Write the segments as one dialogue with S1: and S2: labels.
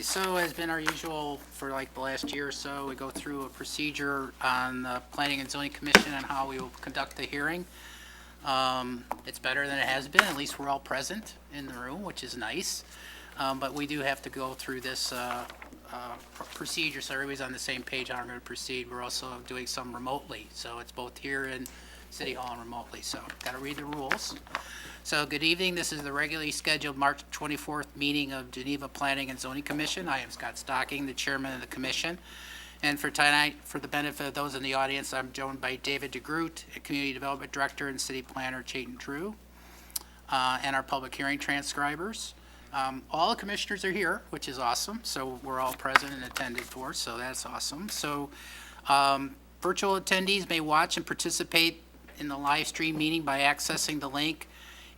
S1: so as been our usual for like the last year or so, we go through a procedure on the Planning and Zoning Commission on how we will conduct the hearing. It's better than it has been, at least we're all present in the room, which is nice. But we do have to go through this procedure, so everybody's on the same page on how we're going to proceed. We're also doing some remotely, so it's both here in City Hall and remotely, so got to read the rules. So good evening, this is the regularly scheduled March 24th meeting of Geneva Planning and Zoning Commission. I am Scott Stocking, the chairman of the commission. And for tonight, for the benefit of those in the audience, I'm joined by David DeGroot, Community Development Director and City Planner Chayton Drew, and our public hearing transcribers. All the commissioners are here, which is awesome, so we're all present and attended for, so that's awesome. So virtual attendees may watch and participate in the live stream meeting by accessing the link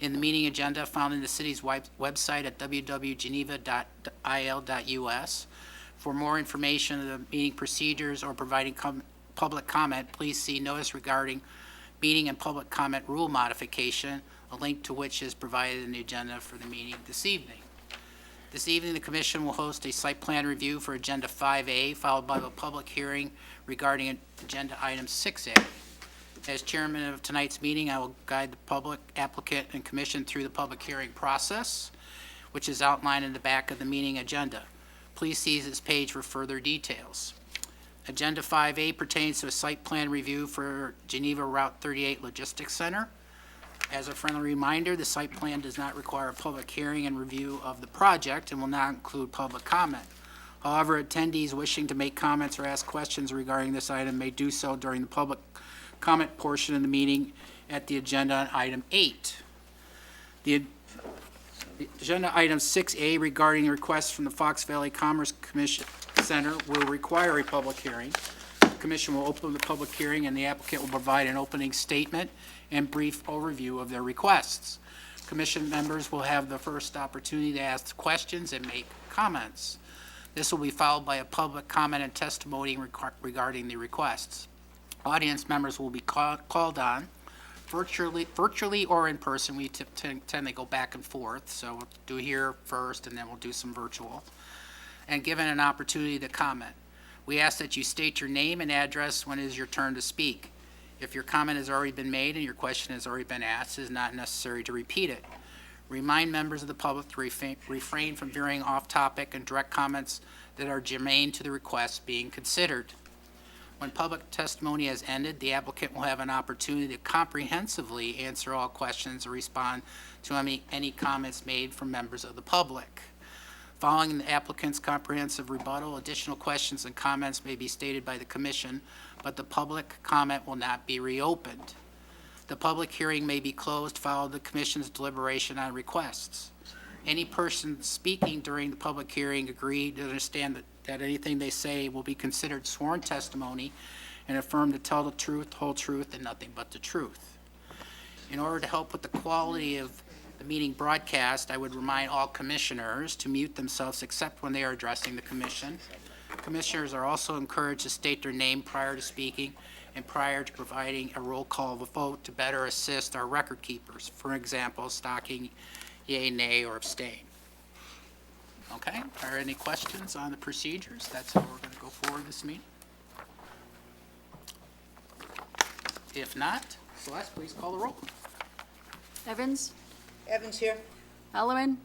S1: in the meeting agenda found in the city's website at www.geneva.il.us. For more information on the meeting procedures or providing public comment, please see notice regarding meeting and public comment rule modification, a link to which is provided in the agenda for the meeting this evening. This evening, the Commission will host a site plan review for Agenda 5A, followed by a public hearing regarding Agenda Item 6A. As chairman of tonight's meeting, I will guide the public, applicant, and commission through the public hearing process, which is outlined in the back of the meeting agenda. Please see this page for further details. Agenda 5A pertains to a site plan review for Geneva Route 38 Logistics Center. As a friendly reminder, the site plan does not require a public hearing and review of the project and will not include public comment. However, attendees wishing to make comments or ask questions regarding this item may do so during the public comment portion of the meeting at the agenda on item 8. The agenda item 6A regarding requests from the Fox Valley Commerce Commission Center will require a public hearing. The commission will open the public hearing and the applicant will provide an opening statement and brief overview of their requests. Commission members will have the first opportunity to ask questions and make comments. This will be followed by a public comment and testimony regarding the requests. Audience members will be called on virtually or in person. We tend to go back and forth, so we'll do here first and then we'll do some virtual. And given an opportunity to comment. We ask that you state your name and address when it is your turn to speak. If your comment has already been made and your question has already been asked, it is not necessary to repeat it. Remind members of the public to refrain from veering off topic and direct comments that are germane to the request being considered. When public testimony has ended, the applicant will have an opportunity to comprehensively answer all questions or respond to any comments made from members of the public. Following the applicant's comprehensive rebuttal, additional questions and comments may be stated by the commission, but the public comment will not be reopened. The public hearing may be closed following the commission's deliberation on requests. Any person speaking during the public hearing agreed to understand that anything they say will be considered sworn testimony and affirm to tell the truth, whole truth, and nothing but the truth. In order to help with the quality of the meeting broadcast, I would remind all commissioners to mute themselves except when they are addressing the commission. Commissioners are also encouraged to state their name prior to speaking and prior to providing a roll call of a vote to better assist our record keepers. For example, stocking yea, nay, or abstain. Okay, are there any questions on the procedures? That's how we're going to go forward this meeting. If not, Celeste, please call the roll.
S2: Evans?
S3: Evans here.
S2: Holloman?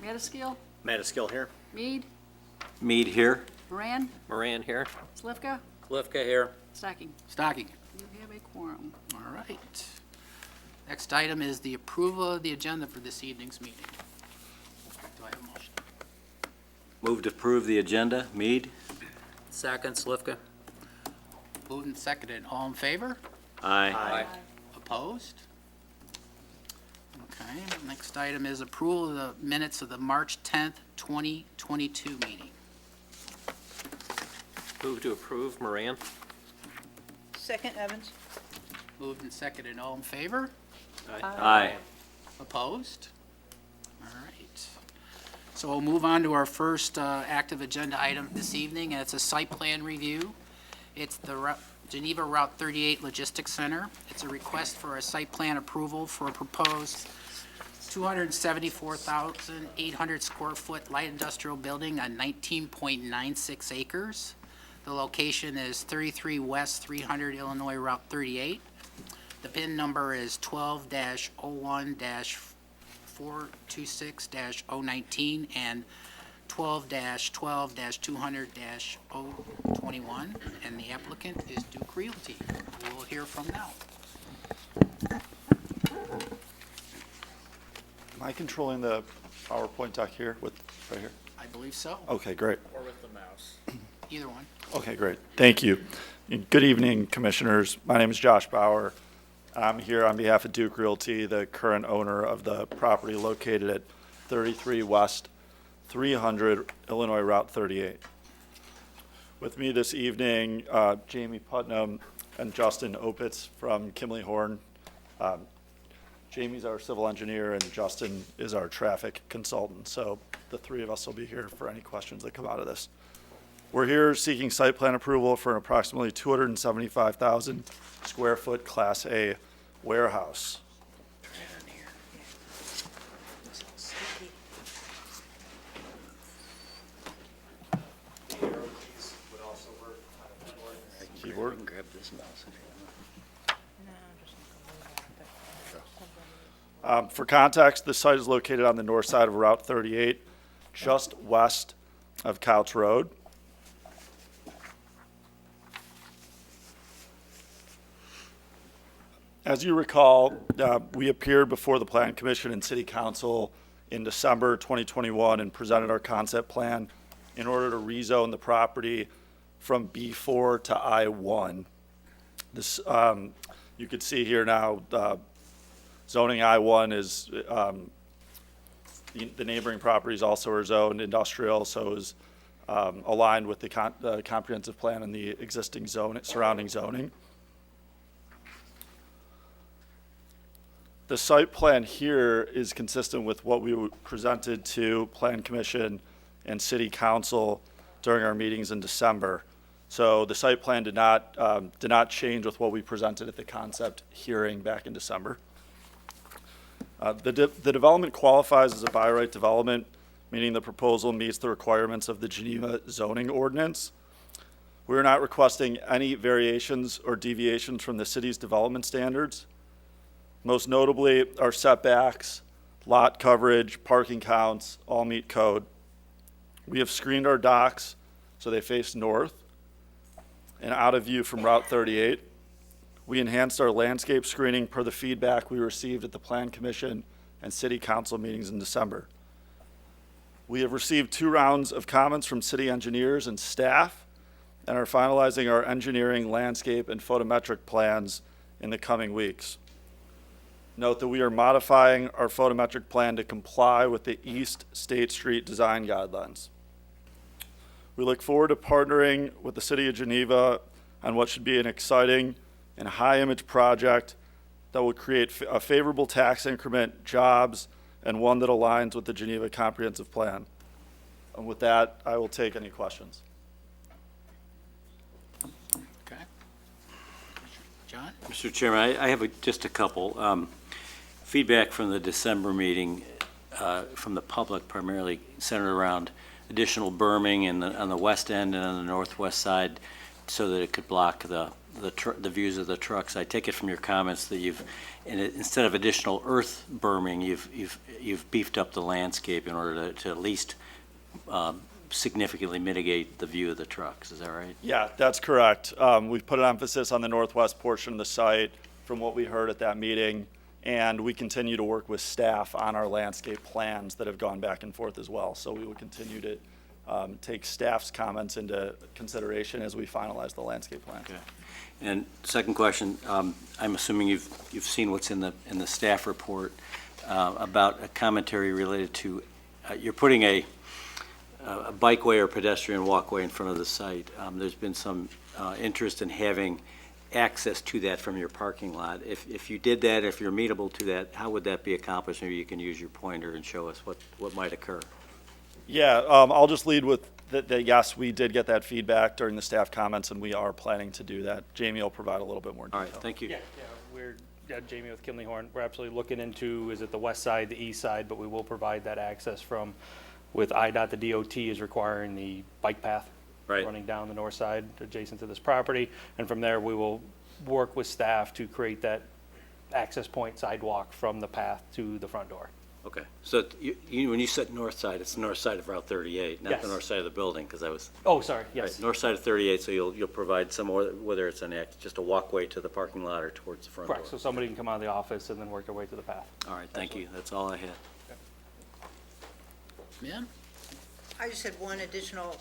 S2: Madaskil?
S4: Madaskil here.
S2: Mead?
S5: Mead here.
S2: Moran?
S4: Moran here.
S2: Slivka?
S4: Clifka here.
S2: Stocking?
S1: Stocking.
S2: You have a quorum.
S1: All right. Next item is the approval of the agenda for this evening's meeting. Do I have a motion?
S5: Move to approve the agenda. Mead.
S4: Second, Slivka.
S1: Moved and seconded. All in favor?
S5: Aye.
S1: Opposed? Okay, next item is approval of the minutes of the March 10th, 2022 meeting.
S4: Move to approve, Moran.
S3: Second, Evans.
S1: Moved and seconded. All in favor?
S5: Aye.
S1: Opposed? All right. So we'll move on to our first active agenda item this evening, and it's a site plan review. It's the Geneva Route 38 Logistics Center. It's a request for a site plan approval for a proposed 274,800 square foot light industrial building on 19.96 acres. The location is 33 West 300 Illinois Route 38. The PIN number is 12-01-426-019 and 12-200-21, and the applicant is Duke Realty. We will hear from now.
S6: Am I controlling the PowerPoint deck here right here?
S1: I believe so.
S6: Okay, great.
S4: Or with the mouse.
S1: Either one.
S6: Okay, great. Thank you. And good evening, Commissioners. My name is Josh Bauer. I'm here on behalf of Duke Realty, the current owner of the property located at 33 West 300 Illinois Route 38. With me this evening, Jamie Putnam and Justin Opitz from Kimley Horn. Jamie's our civil engineer and Justin is our traffic consultant. So the three of us will be here for any questions that come out of this. We're here seeking site plan approval for an approximately 275,000 square foot Class A warehouse. Keyboard.
S5: Grab this mouse.
S6: For context, the site is located on the north side of Route 38, just west of Couch Road. As you recall, we appeared before the Plan Commission and City Council in December 2021 and presented our concept plan in order to rezone the property from B4 to I1. This, you can see here now, zoning I1 is, the neighboring properties also are zoned industrial, so is aligned with the comprehensive plan and the existing zone, surrounding zoning. The site plan here is consistent with what we presented to Plan Commission and City Council during our meetings in December. So the site plan did not change with what we presented at the concept hearing back in December. The development qualifies as a by right development, meaning the proposal meets the requirements of the Geneva zoning ordinance. We are not requesting any variations or deviations from the city's development standards. Most notably, our setbacks, lot coverage, parking counts all meet code. We have screened our docks so they face north and out of view from Route 38. We enhanced our landscape screening per the feedback we received at the Plan Commission and City Council meetings in December. We have received 2 rounds of comments from city engineers and staff and are finalizing our engineering, landscape, and photometric plans in the coming weeks. Note that we are modifying our photometric plan to comply with the East State Street design guidelines. We look forward to partnering with the City of Geneva on what should be an exciting and high-image project that will create a favorable tax increment, jobs, and one that aligns with the Geneva Comprehensive Plan. And with that, I will take any questions.
S1: Okay. John?
S5: Mr. Chairman, I have just a couple. Feedback from the December meeting from the public, primarily centered around additional berming on the west end and on the northwest side so that it could block the views of the trucks. I take it from your comments that instead of additional earth berming, you've beefed up the landscape in order to at least significantly mitigate the view of the trucks. Is that right?
S6: Yeah, that's correct. We've put an emphasis on the northwest portion of the site from what we heard at that meeting, and we continue to work with staff on our landscape plans that have gone back and forth as well. So we will continue to take staff's comments into consideration as we finalize the landscape plan.
S5: Okay. And second question, I'm assuming you've seen what's in the staff report about a commentary related to you're putting a bikeway or pedestrian walkway in front of the site. There's been some interest in having access to that from your parking lot. If you did that, if you're amenable to that, how would that be accomplished? Maybe you can use your pointer and show us what might occur.
S6: Yeah, I'll just lead with yes, we did get that feedback during the staff comments, and we are planning to do that. Jamie will provide a little bit more
S5: All
S6: detail.
S5: right, thank you.
S7: Jamie with Kinley Horn. We're absolutely looking into, is it the west side, the east side, but we will provide that access from, with IDOT, the DOT is requiring the bike path
S5: Right.
S7: running down the north side adjacent to this property. And from there, we will work with staff to create that access point sidewalk from the path to the front door.
S5: Okay, so when you said north side, it's the north side of Route 38, not the
S7: Yes.
S5: north side of the building, because I was,
S7: Oh, sorry, yes.
S5: right, north side of 38, so you'll provide some, whether it's just a walkway to the parking lot or towards the front door.
S7: Correct, so somebody can come out of the office and then work their way to the path.
S5: All right, thank you, that's all I had.
S1: Ma'am?
S3: I just had one additional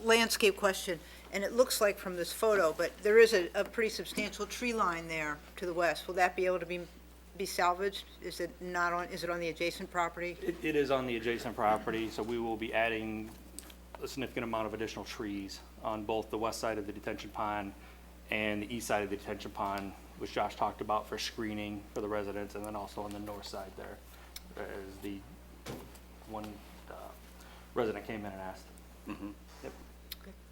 S3: landscape question, and it looks like from this photo, but there is a pretty substantial tree line there to the west. Will that be able to be salvaged? Is it not on, is it on the adjacent property?
S7: It is on the adjacent property, so we will be adding a significant amount of additional trees on both the west side of the detention pond and the east side of the detention pond, which Josh talked about for screening for the residents, and then also on the north side there, as the one resident came in and asked. Yep.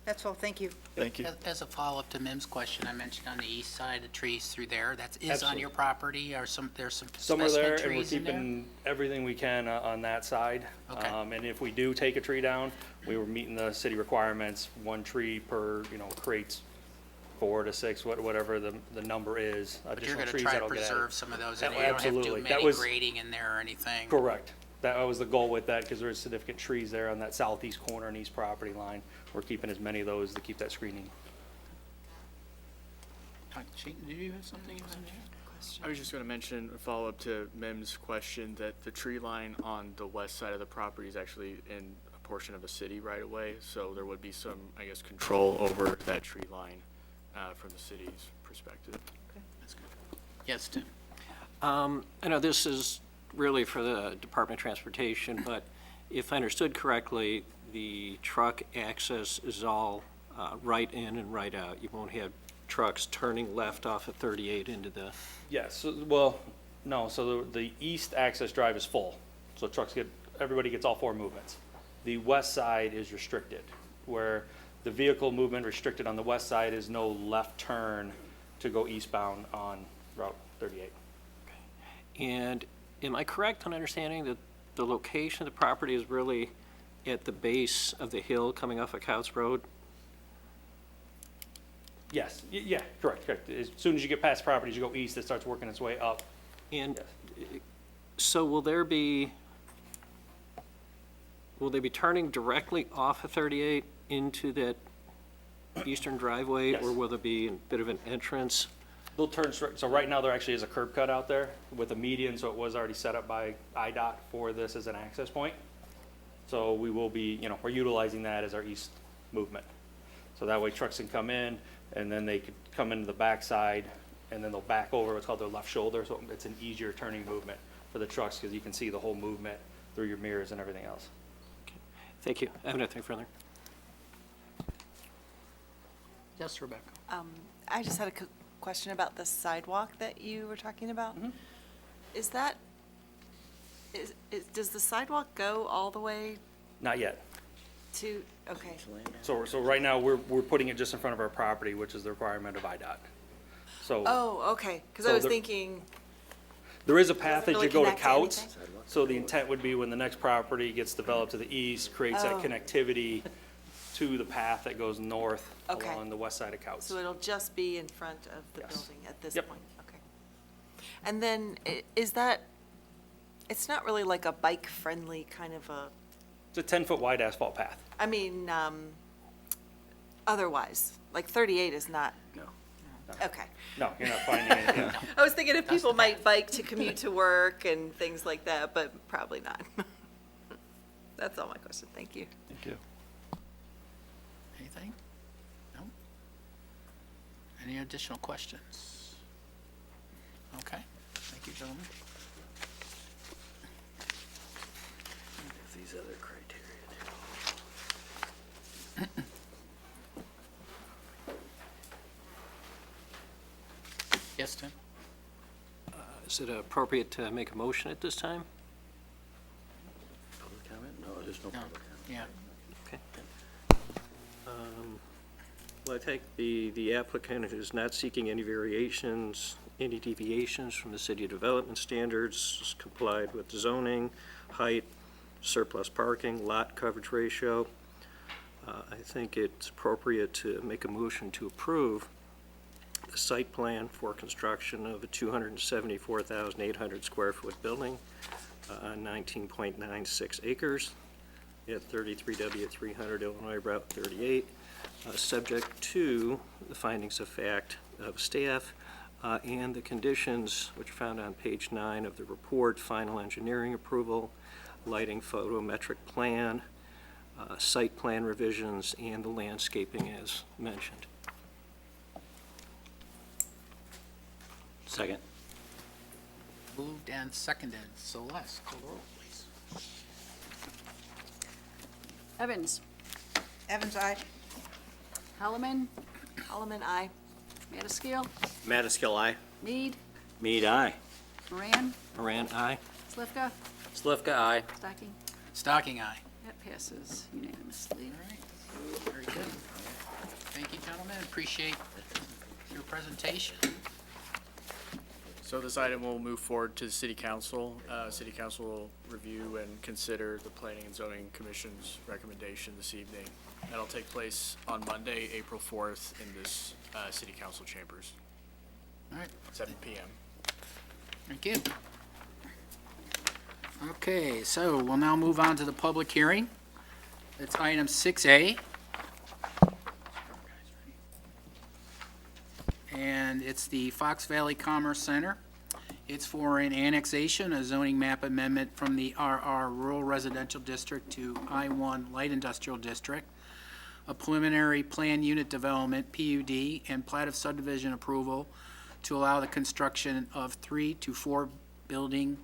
S3: That's all, thank you.
S6: Thank you.
S1: As a follow-up to Mim's question, I mentioned on the east side, the trees through there, that is on
S7: Absolutely.
S1: your property, or there's some
S7: Some are there,
S1: specimen
S7: and we're
S1: trees in there?
S7: keeping everything we can on that side.
S1: Okay.
S7: And if we do take a tree down, we were meeting the city requirements, one tree per, creates 4 to 6, whatever the number is,
S1: But you're
S7: additional
S1: gonna
S7: trees
S1: try to
S7: that'll get added.
S1: preserve some of those, and
S7: Oh,
S1: you don't have to do
S7: absolutely. That
S1: many
S7: was-
S1: grading in there or anything?
S7: Correct. That was the goal with that, because there is significant trees there on that southeast corner and east property line. We're keeping as many of those to keep that screening.
S1: Did you have something you mentioned?
S8: I was just going to mention, a follow-up to Mim's question, that the tree line on the west side of the property is actually in a portion of a city right away, so there would be some, I guess, control over that tree line from the city's perspective.
S1: That's good. Yes, Tim?
S9: I know this is really for the Department of Transportation, but if I understood correctly, the truck access is all right in and right out. You won't have trucks turning left off of 38 into the,
S7: Yes, well, no, so the east access drive is full. So everybody gets all 4 movements. The west side is restricted, where the vehicle movement restricted on the west side is no left turn to go eastbound on Route 38.
S9: and am I correct in understanding that the location of the property is really at the base of the hill coming off of Couts Road?
S7: Yes, yeah, correct. As soon as you get past properties, you go east, it starts working its way up.
S9: And so will they be turning directly off of 38 into that eastern driveway?
S7: Yes.
S9: Or will there be a bit of an entrance?
S7: They'll turn straight, so right now there actually is a curb cut out there with a median, so it was already set up by IDOT for this as an access point. So we will be, we're utilizing that as our east movement. So that way trucks can come in, and then they could come into the backside, and then they'll back over what's called their left shoulder, so it's an easier turning movement for the trucks, because you can see the whole movement through your mirrors and everything else.
S9: Thank you. I have nothing further.
S1: Yes, Rebecca?
S10: I just had a question about the sidewalk that you were talking about. Is that, does the sidewalk go all the way
S7: Not yet.
S10: to, okay.
S7: So right now, we're putting it just in front of our property, which is the requirement of IDOT. So
S10: Oh, okay, because
S7: So
S10: I was
S7: the-
S10: thinking,
S7: there is a path as
S10: really
S7: you go to
S10: connect to
S7: Couts.
S10: anything?
S7: So the intent would be when the next property gets developed to the east, creates that
S10: Oh.
S7: connectivity to the path that goes north
S10: Okay.
S7: along the west side of Couts.
S10: so it'll just be in front of the
S7: Yes.
S10: building at this
S7: Yep.
S10: point? Okay. And then, is that, it's not really like a bike-friendly kind of a,
S7: It's a 10-foot wide asphalt path.
S10: I mean, otherwise, like 38 is not,
S7: No.
S10: okay.
S7: No, you're not finding it, yeah.
S10: I was thinking if people might bike to commute to work and things like that, but probably not. That's all my question. Thank you.
S6: Thank you.
S1: Anything? No? Any additional questions? Okay, thank you, gentlemen.
S5: These other criteria.
S1: Yes, Tim?
S9: Is it appropriate to make a motion at this time?
S5: Public comment? No, there's no
S1: No,
S5: public comment.
S1: yeah.
S9: Okay. Well, I think the applicant is not seeking any deviations from the city development standards, is complied with zoning, height, surplus parking, lot coverage ratio. I think it's appropriate to make a motion to approve the site plan for construction of a 274,800 square foot building on 19.96 acres at 33W 300 Illinois Route 38, subject to the findings of fact of staff and the conditions which are found on page 9 of the report: final engineering approval, lighting photometric plan, site plan revisions, and the landscaping as mentioned.
S5: Second.
S1: Moved and seconded. Celeste, call the roll, please.
S2: Evans,
S3: Evans, aye.
S2: Holloman,
S10: Holloman, aye.
S2: Madaskil,
S4: Madaskil, aye.
S2: Mead,
S5: Mead, aye.
S2: Moran,
S9: Moran, aye.
S2: Slivka,
S4: Slivka, aye.
S2: Stocking.
S1: Stocking eye.
S2: That passes unanimously.
S1: All right, very good. Thank you, gentlemen, appreciate your presentation.
S8: So this item will move forward to the city council. City council will review and consider the Planning and Zoning Commission's recommendation this evening. That'll take place on Monday, April 4th in this city council chambers,
S1: All right,
S8: 7 PM.
S1: thank you. Okay, so we'll now move on to the public hearing. It's item 6A. And it's the Fox Valley Commerce Center. It's for an annexation, a zoning map amendment from the RR Rural Residential District to I-1 Light Industrial District, a preliminary plan unit development, PUD, and plat of subdivision approval to allow the construction of 3 to 4 building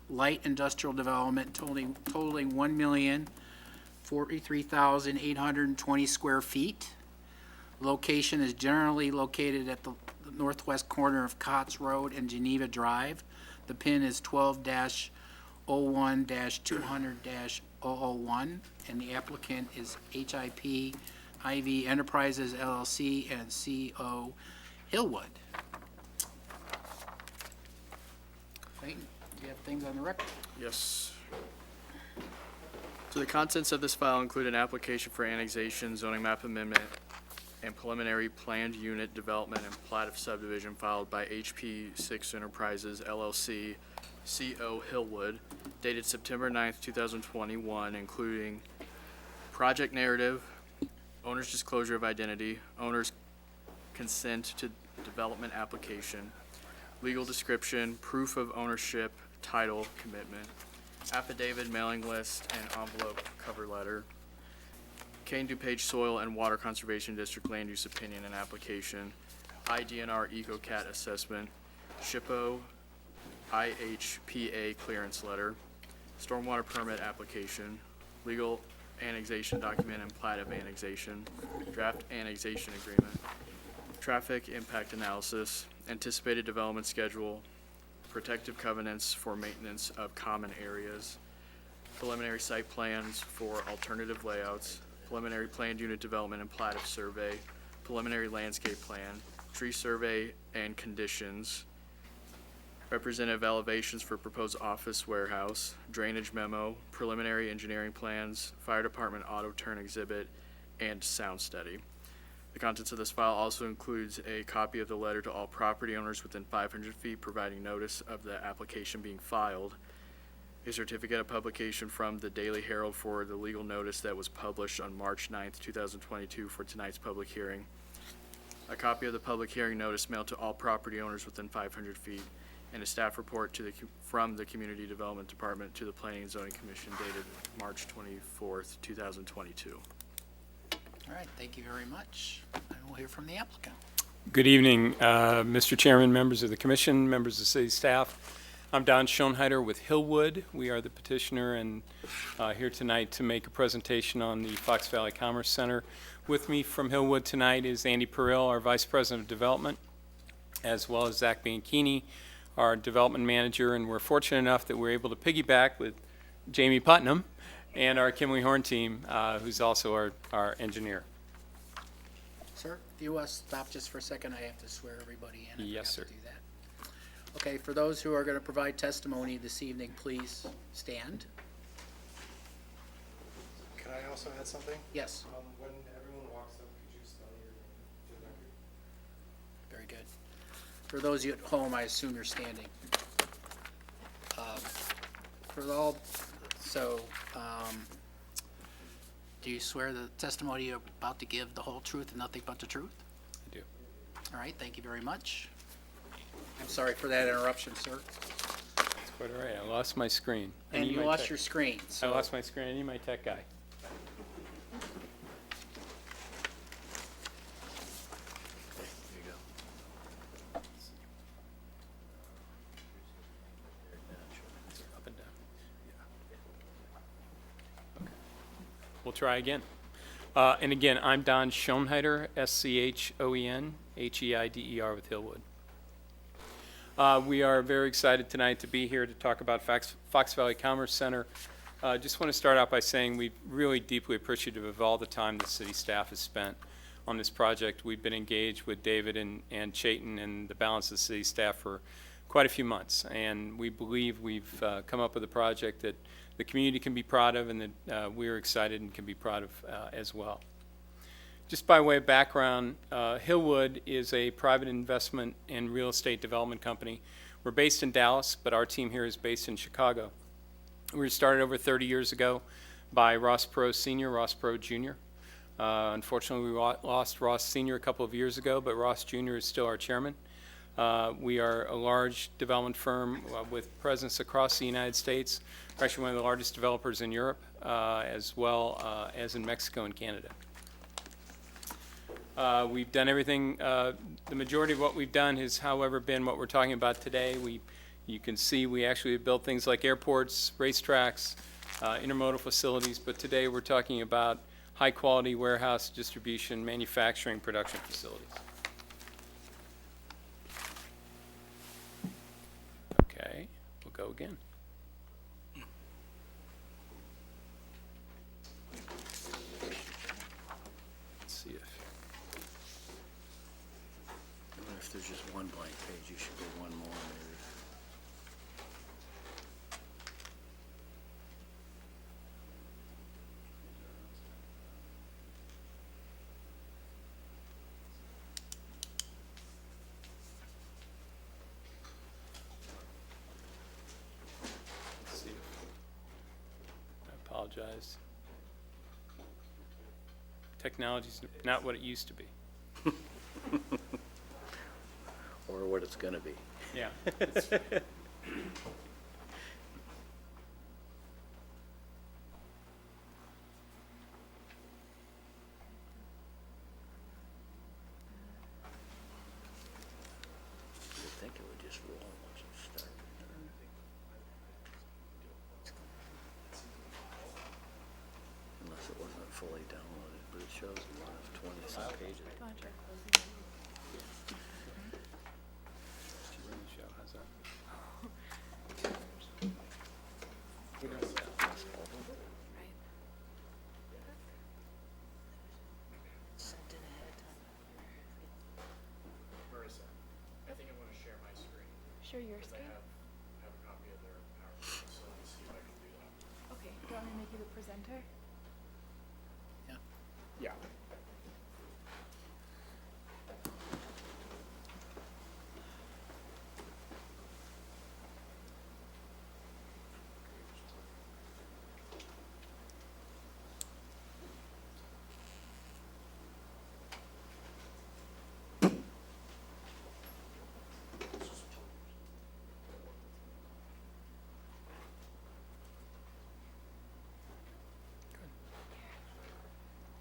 S1: light industrial development totaling 1,043,820 square feet. Location is generally located at the northwest corner of Cotts Road and Geneva Drive. The PIN is 12-01-200-001, and the applicant is HIP IV Enterprises LLC and CO Hillwood. Clayton, you have things on the record?
S8: Yes. So the contents of this file include an application for annexation, zoning map amendment, and preliminary planned unit development and plat of subdivision filed by HP 6 Enterprises LLC, CO Hillwood, dated September 9th, 2021, including project narrative, owner's disclosure of identity, owner's consent to development application, legal description, proof of ownership, title, commitment, affidavit, mailing list, and envelope cover letter, Kane DuPage Soil and Water Conservation District Land Use Opinion and Application, IDNR EcoCat Assessment, SHPO, IHPA Clearance Letter, Stormwater Permit Application, Legal Annexation Document and Plat of Annexation, Draft Annexation Agreement, Traffic Impact Analysis, Anticipated Development Schedule, Protective Covenants for Maintenance of Common Areas, Preliminary Site Plans for Alternative Layouts, Preliminary Planned Unit Development and Plat of Survey, Preliminary Landscape Plan, Tree Survey and Conditions, Representative Elevations for Proposed Office Warehouse, Drainage Memo, Preliminary Engineering Plans, Fire Department Auto Turn Exhibit, and Sound Study. The contents of this file also includes a copy of the letter to all property owners within 500 feet providing notice of the application being filed, a certificate of publication from the Daily Herald for the legal notice that was published on March 9th, 2022 for tonight's public hearing, a copy of the public hearing notice mailed to all property owners within 500 feet, and a staff report from the Community Development Department to the Planning and Zoning Commission dated March 24th, 2022.
S1: All right, thank you very much. And we'll hear from the applicant.
S11: Good evening, Mr. Chairman, members of the commission, members of city staff. I'm Don Schoenheider with Hillwood. We are the petitioner and here tonight to make a presentation on the Fox Valley Commerce Center. With me from Hillwood tonight is Andy Perrill, our Vice President of Development, as well as Zach Bianchini, our Development Manager, and we're fortunate enough that we're able to piggyback with Jamie Putnam and our Kimley Horn team, who's also our engineer.
S1: Sir, if you stop just for a second, I have to swear everybody in. I
S11: Yes,
S1: forgot to
S11: sir.
S1: do that. Okay, for those who are going to provide testimony this evening, please stand.
S12: Can I also add something?
S1: Yes,
S12: When everyone walks up, could you spell your name for the record?
S1: very good. For those of you at home, I assume you're standing. Do you swear the testimony you're about to give the whole truth and nothing but the truth?
S11: I do.
S1: All right, thank you very much. I'm sorry for that interruption, sir.
S11: That's quite all right. I lost my screen. I
S1: And
S11: need
S1: you
S11: my
S1: lost
S11: tech-
S1: your screen,
S11: I
S1: so
S11: lost my screen. I need my tech guy. Up and down. Okay. We'll try again. And again, I'm Don Schoenheider, Schoenheider with Hillwood. We are very excited tonight to be here to talk about Fox Valley Commerce Center. Just want to start out by saying we're really deeply appreciative of all the time the city staff has spent on this project. We've been engaged with David and Chayton and the balance of the city staff for quite a few months, and we believe we've come up with a project that the community can be proud of and that we're excited and can be proud of as well. Just by way of background, Hillwood is a private investment and real estate development company. We're based in Dallas, but our team here is based in Chicago. We were started over 30 years ago by Ross Perot Sr., Ross Perot Jr. Unfortunately, we lost Ross Sr. a couple of years ago, but Ross Jr. is still our chairman. We are a large development firm with presence across the United States. We're actually one of the largest developers in Europe, as well as in Mexico and Canada. We've done everything, the majority of what we've done has, however, been what we're talking about today. You can see we actually have built things like airports, racetracks, intermodal facilities, but today we're talking about high-quality warehouse, distribution, manufacturing, production facilities. Okay, we'll go again. Let's see if...
S5: If there's just one blank page, you should go one more maybe.
S11: Let's see. I apologize. Technology's not what it used to be.
S5: Or what it's gonna be.
S11: Yeah.
S5: You'd think it would just roll once it started. Unless it wasn't fully downloaded, but it shows a lot of 20-some pages.
S11: How's that?
S8: Marissa, I think I want to share my screen.
S13: Share your screen?
S8: I have a copy of their PowerPoint, so let me see if I can do that.
S13: Okay, do you want me to make you the presenter?
S8: Yeah.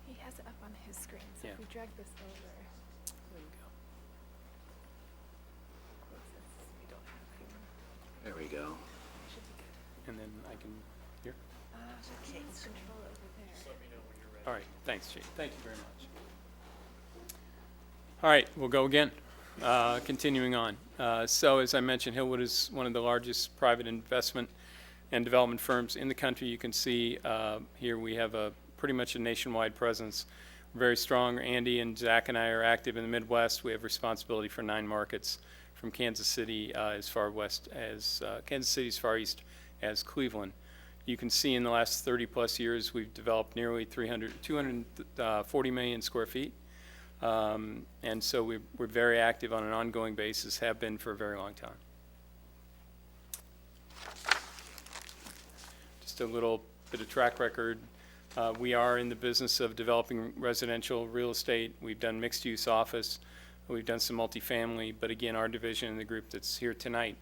S13: He has it up on his screen, so
S11: Yeah.
S13: if we drag this over.
S11: There we go.
S13: Since we don't have it,
S5: There we go.
S13: it should be good.
S11: And then I can, here?
S13: He has control over there.
S11: All right, thanks, Chief. Thank you very much. All right, we'll go again. Continuing on. So as I mentioned, Hillwood is one of the largest private investment and development firms in the country. You can see here we have pretty much a nationwide presence. We're very strong. Andy and Zach and I are active in the Midwest. We have responsibility for 9 markets, from Kansas City as far west as Kansas City, as far east as Cleveland. You can see in the last 30-plus years, we've developed nearly 240 million square feet. And so we're very active on an ongoing basis, have been for a very long time. Just a little bit of track record. We are in the business of developing residential real estate. We've done mixed-use office. We've done some multifamily. But again, our division in the group that's here tonight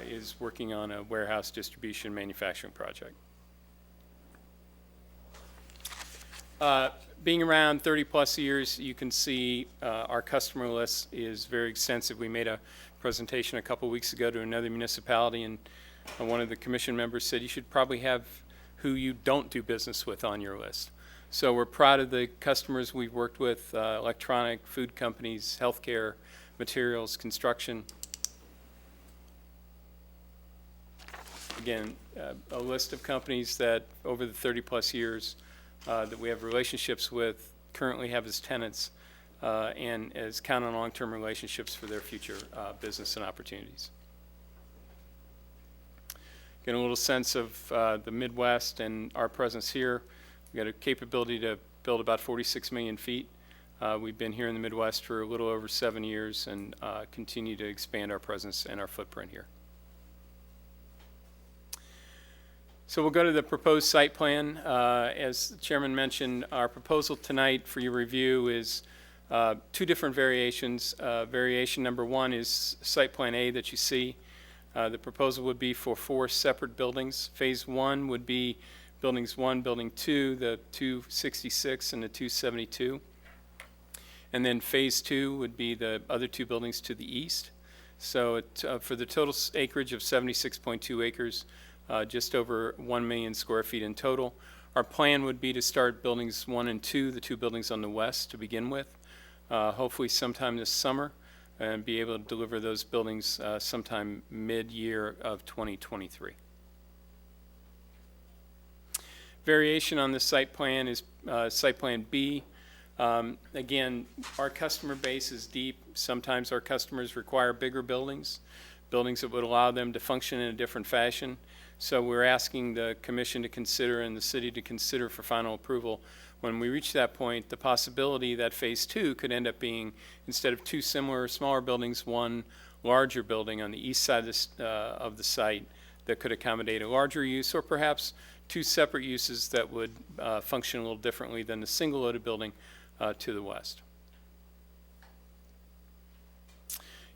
S11: is working on a warehouse distribution manufacturing project. Being around 30-plus years, you can see our customer list is very extensive. We made a presentation a couple weeks ago to another municipality, and one of the commission members said you should probably have who you don't do business with on your list. So we're proud of the customers we've worked with, electronic, food companies, healthcare, materials, construction. Again, a list of companies that over the 30-plus years that we have relationships with, currently have as tenants, and as count on long-term relationships for their future business and opportunities. Get a little sense of the Midwest and our presence here. We've got a capability to build about 46 million feet. We've been here in the Midwest for a little over 7 years and continue to expand our presence and our footprint here. So we'll go to the proposed site plan. As the chairman mentioned, our proposal tonight for your review is 2 different variations. Variation number 1 is site plan A that you see. The proposal would be for 4 separate buildings. Phase 1 would be buildings 1, building 2, the 266 and the 272. And then phase 2 would be the other 2 buildings to the east. So for the total acreage of 76.2 acres, just over 1 million square feet in total. Our plan would be to start buildings 1 and 2, the 2 buildings on the west to begin with, hopefully sometime this summer, and be able to deliver those buildings sometime mid-year of 2023. Variation on the site plan is site plan B. Again, our customer base is deep. Sometimes our customers require bigger buildings that would allow them to function in a different fashion. So we're asking the commission to consider and the city to consider for final approval, when we reach that point, the possibility that phase 2 could end up being, instead of 2 similar smaller buildings, 1 larger building on the east side of the site that could accommodate a larger use, or perhaps 2 separate uses that would function a little differently than the single loaded building to the west.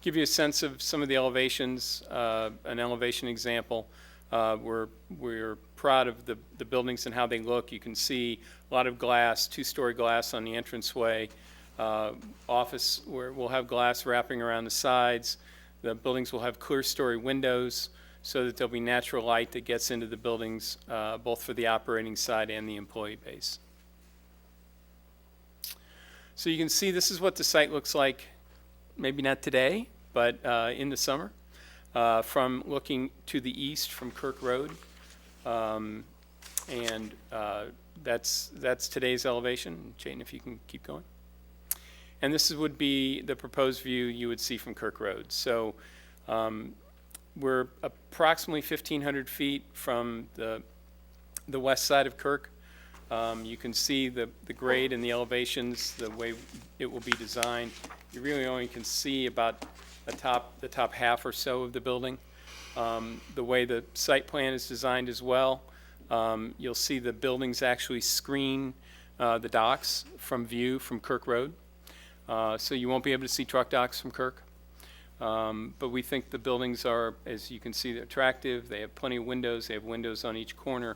S11: Give you a sense of some of the elevations, an elevation example. We're proud of the buildings and how they look. You can see a lot of glass, 2-story glass on the entranceway. Office where we'll have glass wrapping around the sides. The buildings will have clear story windows so that there'll be natural light that gets into the buildings, both for the operating side and the employee base. So you can see this is what the site looks like, maybe not today, but in the summer. From looking to the east from Kirk Road, and that's today's elevation. Jane, if you can keep going. And this would be the proposed view you would see from Kirk Road. So we're approximately 1,500 feet from the west side of Kirk. You can see the grade and the elevations, the way it will be designed. You really only can see about the top half or so of the building. The way the site plan is designed as well, you'll see the buildings actually screen the docks from view from Kirk Road. So you won't be able to see truck docks from Kirk. But we think the buildings are, as you can see, they're attractive. They have plenty of windows. They have windows on each corner,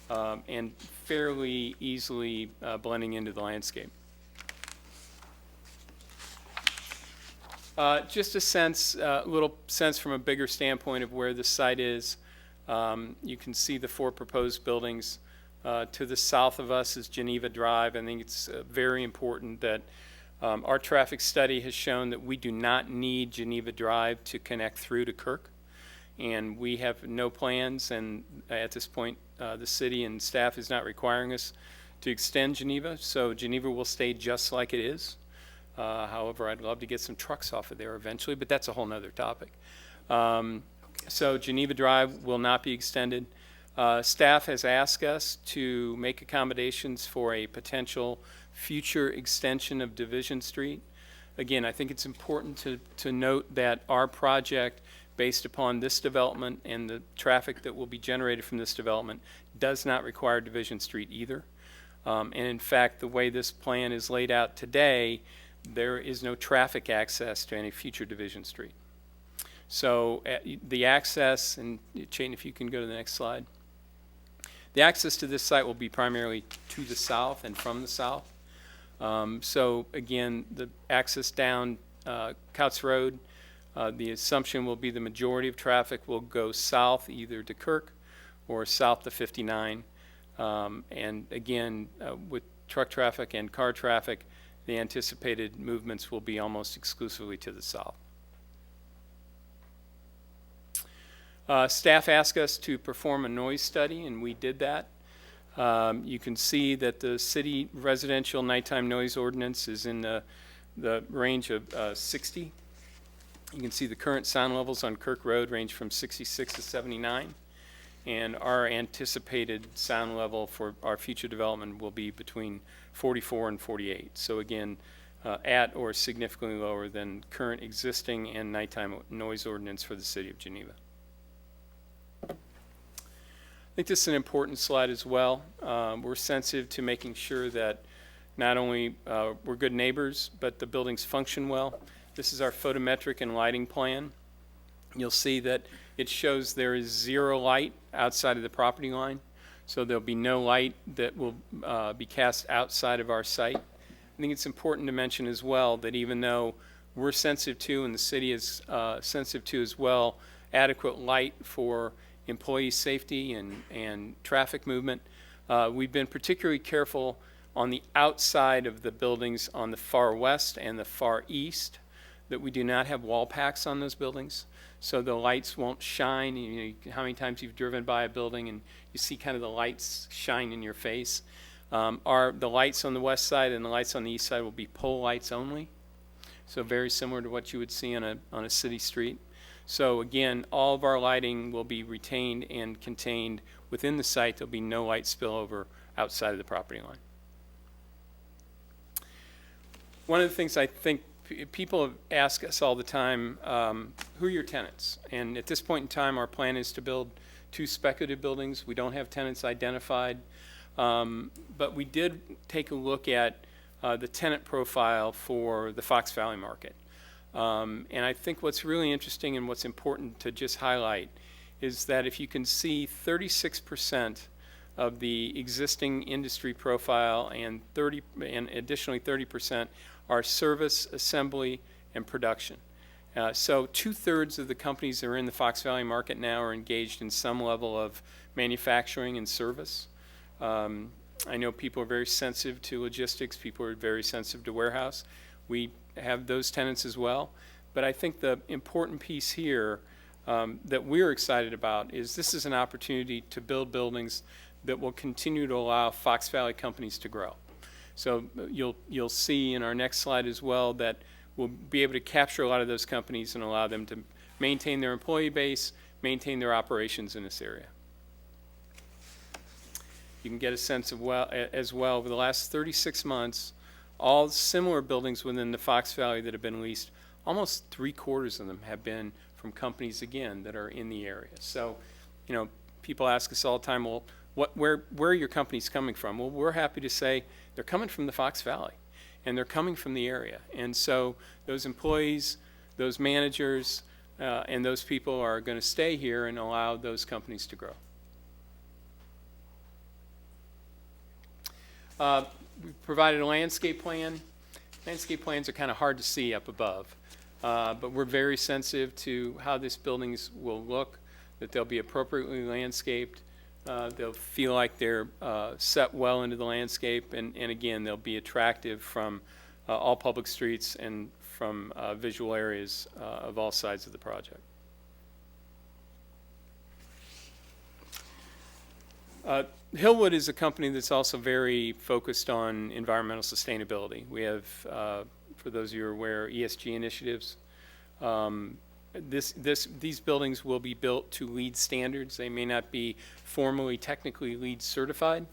S11: and fairly easily blending into the landscape. Just a little sense from a bigger standpoint of where the site is. You can see the 4 proposed buildings. To the south of us is Geneva Drive. I think it's very important that our traffic study has shown that we do not need Geneva Drive to connect through to Kirk. And we have no plans, and at this point, the city and staff is not requiring us to extend Geneva, so Geneva will stay just like it is. However, I'd love to get some trucks off of there eventually, but that's a whole nother topic. So Geneva Drive will not be extended. Staff has asked us to make accommodations for a potential future extension of Division Street. Again, I think it's important to note that our project, based upon this development and the traffic that will be generated from this development, does not require Division Street either. And in fact, the way this plan is laid out today, there is no traffic access to any future Division Street. So the access, and Chayton, if you can go to the next slide. The access to this site will be primarily to the south and from the south. So again, the access down Couts Road, the assumption will be the majority of traffic will go south either to Kirk or south to 59. And again, with truck traffic and car traffic, the anticipated movements will be almost exclusively to the south. Staff asked us to perform a noise study, and we did that. You can see that the city residential nighttime noise ordinance is in the range of 60. You can see the current sound levels on Kirk Road range from 66 to 79. And our anticipated sound level for our future development will be between 44 and 48. So again, at or significantly lower than current existing and nighttime noise ordinance for the city of Geneva. I think this is an important slide as well. We're sensitive to making sure that not only we're good neighbors, but the buildings function well. This is our photometric and lighting plan. You'll see that it shows there is 0 light outside of the property line. So there'll be no light that will be cast outside of our site. I think it's important to mention as well that even though we're sensitive to, and the city is sensitive to as well, adequate light for employee safety and traffic movement, we've been particularly careful on the outside of the buildings on the far west and the far east that we do not have wall packs on those buildings. So the lights won't shine. You know, how many times you've driven by a building and you see kind of the lights shine in your face. The lights on the west side and the lights on the east side will be pole lights only. So very similar to what you would see on a city street. So again, all of our lighting will be retained and contained within the site. There'll be no light spillover outside of the property line. One of the things I think people have asked us all the time, who are your tenants? And at this point in time, our plan is to build 2 speculative buildings. We don't have tenants identified, but we did take a look at the tenant profile for the Fox Valley market. And I think what's really interesting and what's important to just highlight is that if you can see 36% of the existing industry profile and additionally 30% are service, assembly, and production. So 2/3 of the companies that are in the Fox Valley market now are engaged in some level of manufacturing and service. I know people are very sensitive to logistics. People are very sensitive to warehouse. We have those tenants as well. But I think the important piece here that we're excited about is this is an opportunity to build buildings that will continue to allow Fox Valley companies to grow. So you'll see in our next slide as well that we'll be able to capture a lot of those companies and allow them to maintain their employee base, maintain their operations in this area. You can get a sense of as well over the last 36 months, all similar buildings within the Fox Valley that have been leased, almost 3/4 of them have been from companies, again, that are in the area. So, you know, people ask us all the time, well, where are your companies coming from? Well, we're happy to say they're coming from the Fox Valley, and they're coming from the area. And so those employees, those managers, and those people are going to stay here and allow those companies to grow. We provided a landscape plan. Landscape plans are kind of hard to see up above, but we're very sensitive to how these buildings will look, that they'll be appropriately landscaped. They'll feel like they're set well into the landscape, and again, they'll be attractive from all public streets and from visual areas of all sides of the project. Hillwood is a company that's also very focused on environmental sustainability. We have, for those of you who are aware, ESG initiatives. These buildings will be built to LEED standards. They may not be formally, technically LEED certified,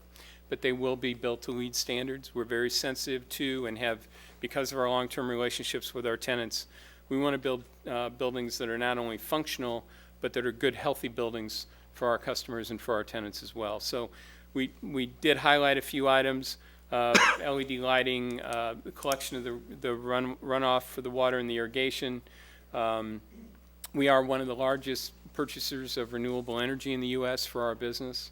S11: but they will be built to LEED standards. We're very sensitive to and have, because of our long-term relationships with our tenants, we want to build buildings that are not only functional, but that are good, healthy buildings for our customers and for our tenants as well. So we did highlight a few items, LED lighting, the collection of the runoff for the water and the irrigation. We are one of the largest purchasers of renewable energy in the U.S. for our business.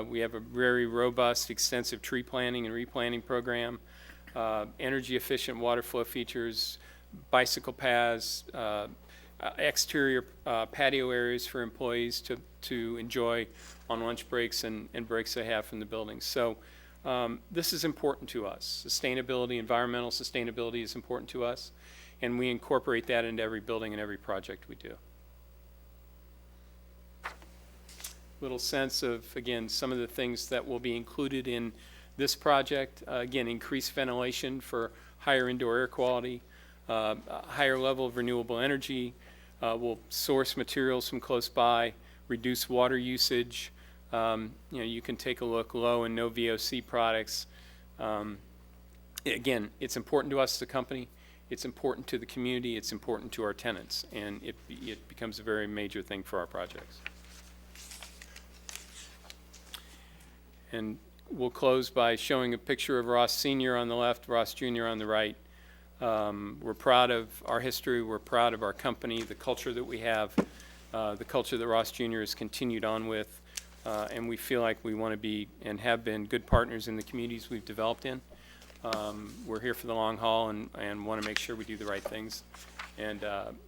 S11: We have a very robust, extensive tree planting and replanting program, energy efficient water flow features, bicycle paths, exterior patio areas for employees to enjoy on lunch breaks and breaks they have from the buildings. So this is important to us. Sustainability, environmental sustainability is important to us, and we incorporate that into every building and every project we do. Little sense of, again, some of the things that will be included in this project. Again, increased ventilation for higher indoor air quality, a higher level of renewable energy. We'll source materials from close by, reduce water usage. You can take a look, low and no VOC products. Again, it's important to us as a company. It's important to the community. It's important to our tenants, and it becomes a very major thing for our projects. And we'll close by showing a picture of Ross Sr. on the left, Ross Jr. on the right. We're proud of our history. We're proud of our company, the culture that we have, the culture that Ross Jr. has continued on with, and we feel like we want to be and have been good partners in the communities we've developed in. We're here for the long haul and want to make sure we do the right things, and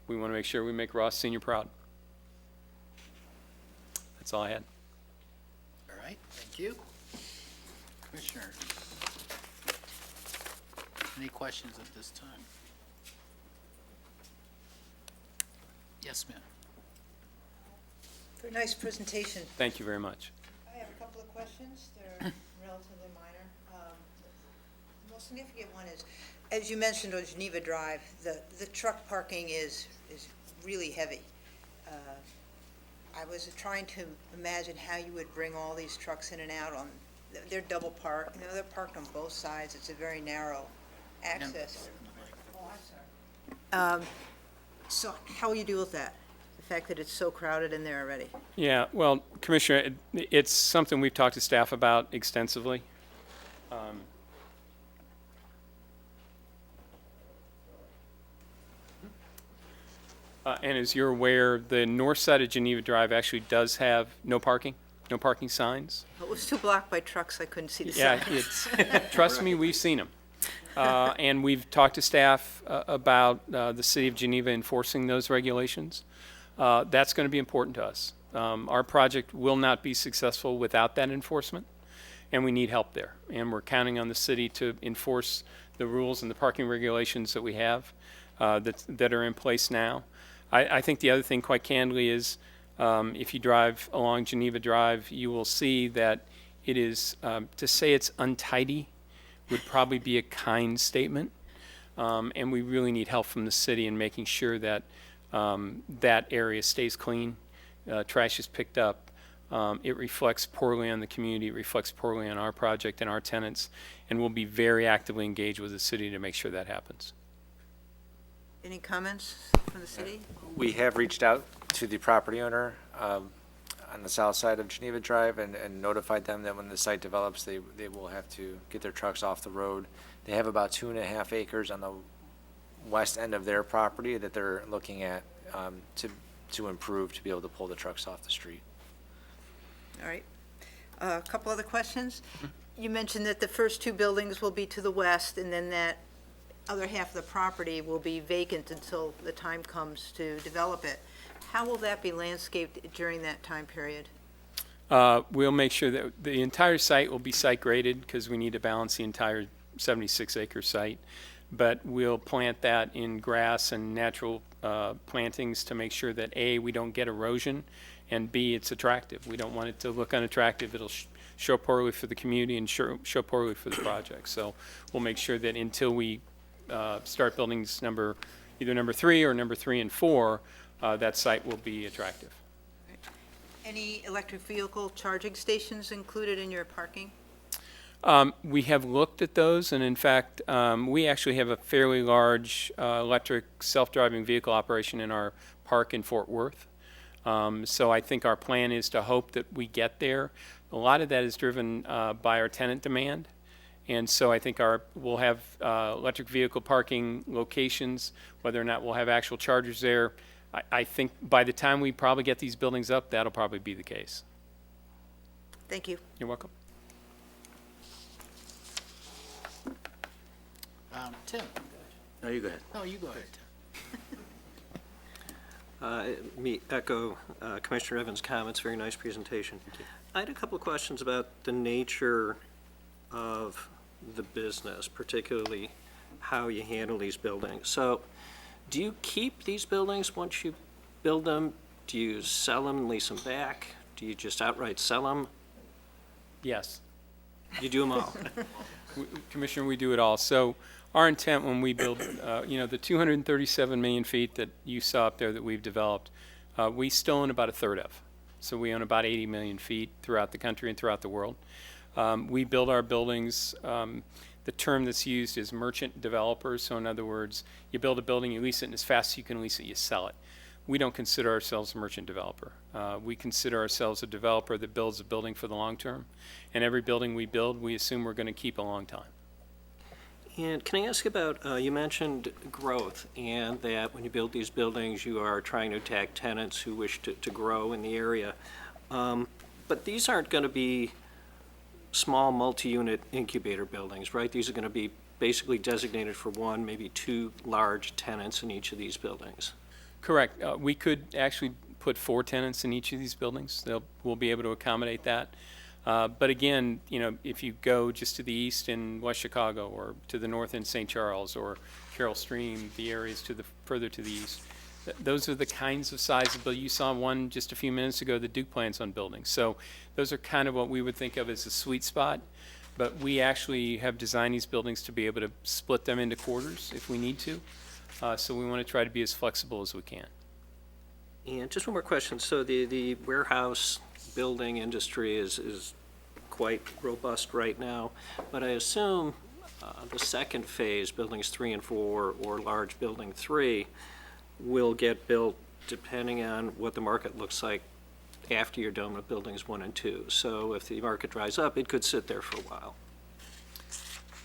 S11: we want to make sure we make Ross Sr. proud. That's all I had.
S1: All right, thank you. Commissioners, any questions at this time? Yes, ma'am.
S3: Very nice presentation.
S11: Thank you very much.
S3: I have a couple of questions. They're relatively minor. The most significant one is, as you mentioned on Geneva Drive, the truck parking is really heavy. I was trying to imagine how you would bring all these trucks in and out on, they're double parked, they're parked on both sides. It's a very narrow access. Oh, I'm sorry. So how will you deal with that? The fact that it's so crowded in there already?
S11: Yeah, well, Commissioner, it's something we've talked to staff about extensively. And as you're aware, the north side of Geneva Drive actually does have no parking signs.
S3: It was too blocked by trucks, I couldn't see the
S11: Yeah,
S3: sign.
S11: trust me, we've seen them. And we've talked to staff about the city of Geneva enforcing those regulations. That's going to be important to us. Our project will not be successful without that enforcement, and we need help there. And we're counting on the city to enforce the rules and the parking regulations that we have that are in place now. I think the other thing, quite candidly, is if you drive along Geneva Drive, you will see that it is, to say it's untidy would probably be a kind statement. And we really need help from the city in making sure that that area stays clean, trash is picked up. It reflects poorly on the community, it reflects poorly on our project and our tenants, and we'll be very actively engaged with the city to make sure that happens.
S3: Any comments from the city?
S14: We have reached out to the property owner on the south side of Geneva Drive and notified them that when the site develops, they will have to get their trucks off the road. They have about 2.5 acres on the west end of their property that they're looking at to improve, to be able to pull the trucks off the street.
S3: All right. A couple other questions. You mentioned that the first two buildings will be to the west, and then that other half of the property will be vacant until the time comes to develop it. How will that be landscaped during that time period?
S11: We'll make sure that the entire site will be site graded because we need to balance the entire 76-acre site. but we'll plant that in grass and natural plantings to make sure that A, we don't get erosion, and B, it's attractive. We don't want it to look unattractive. It'll show poorly for the community and show poorly for the project. So we'll make sure that until we start buildings either number 3 or number 3 and 4, that site will be attractive.
S3: Any electric vehicle charging stations included in your parking?
S11: We have looked at those, and in fact, we actually have a fairly large electric self-driving vehicle operation in our park in Fort Worth. So I think our plan is to hope that we get there. A lot of that is driven by our tenant demand. And so I think we'll have electric vehicle parking locations. Whether or not we'll have actual chargers there, I think by the time we probably get these buildings up, that'll probably be the case.
S3: Thank you.
S11: You're welcome.
S1: Tim?
S5: No, you go ahead.
S1: No, you go ahead, Tim.
S9: Me echo Commissioner Evans' comments. Very nice presentation. I had a couple of questions about the nature of the business, particularly how you handle these buildings. So do you keep these buildings once you build them? Do you sell them and lease them back? Do you just outright sell them?
S11: Yes.
S9: You do them all?
S11: Commissioner, we do it all. So our intent when we build, the 237 million feet that you saw up there that we've developed, we still own about a third of. So we own about 80 million feet throughout the country and throughout the world. We build our buildings, the term that's used is merchant developers. So in other words, you build a building, you lease it, and as fast as you can lease it, you sell it. We don't consider ourselves a merchant developer. We consider ourselves a developer that builds a building for the long term. And every building we build, we assume we're going to keep a long time.
S9: And can I ask about, you mentioned growth, and that when you build these buildings, you are trying to attack tenants who wish to grow in the area. But these aren't going to be small multi-unit incubator buildings, right? These are going to be basically designated for 1, maybe 2 large tenants in each of these buildings.
S11: Correct. We could actually put 4 tenants in each of these buildings. We'll be able to accommodate that. But again, if you go just to the east in West Chicago, or to the north in St. Charles, or Carroll Stream, the areas further to the east, those are the kinds of sizes. But you saw one just a few minutes ago that Duke plans on building. So those are kind of what we would think of as a sweet spot. But we actually have designed these buildings to be able to split them into quarters if we need to. So we want to try to be as flexible as we can.
S9: And just one more question. So the warehouse building industry is quite robust right now, but I assume the second phase, buildings 3 and 4, or large building 3, will get built depending on what the market looks like after you're done with buildings 1 and 2. So if the market dries up, it could sit there for a while.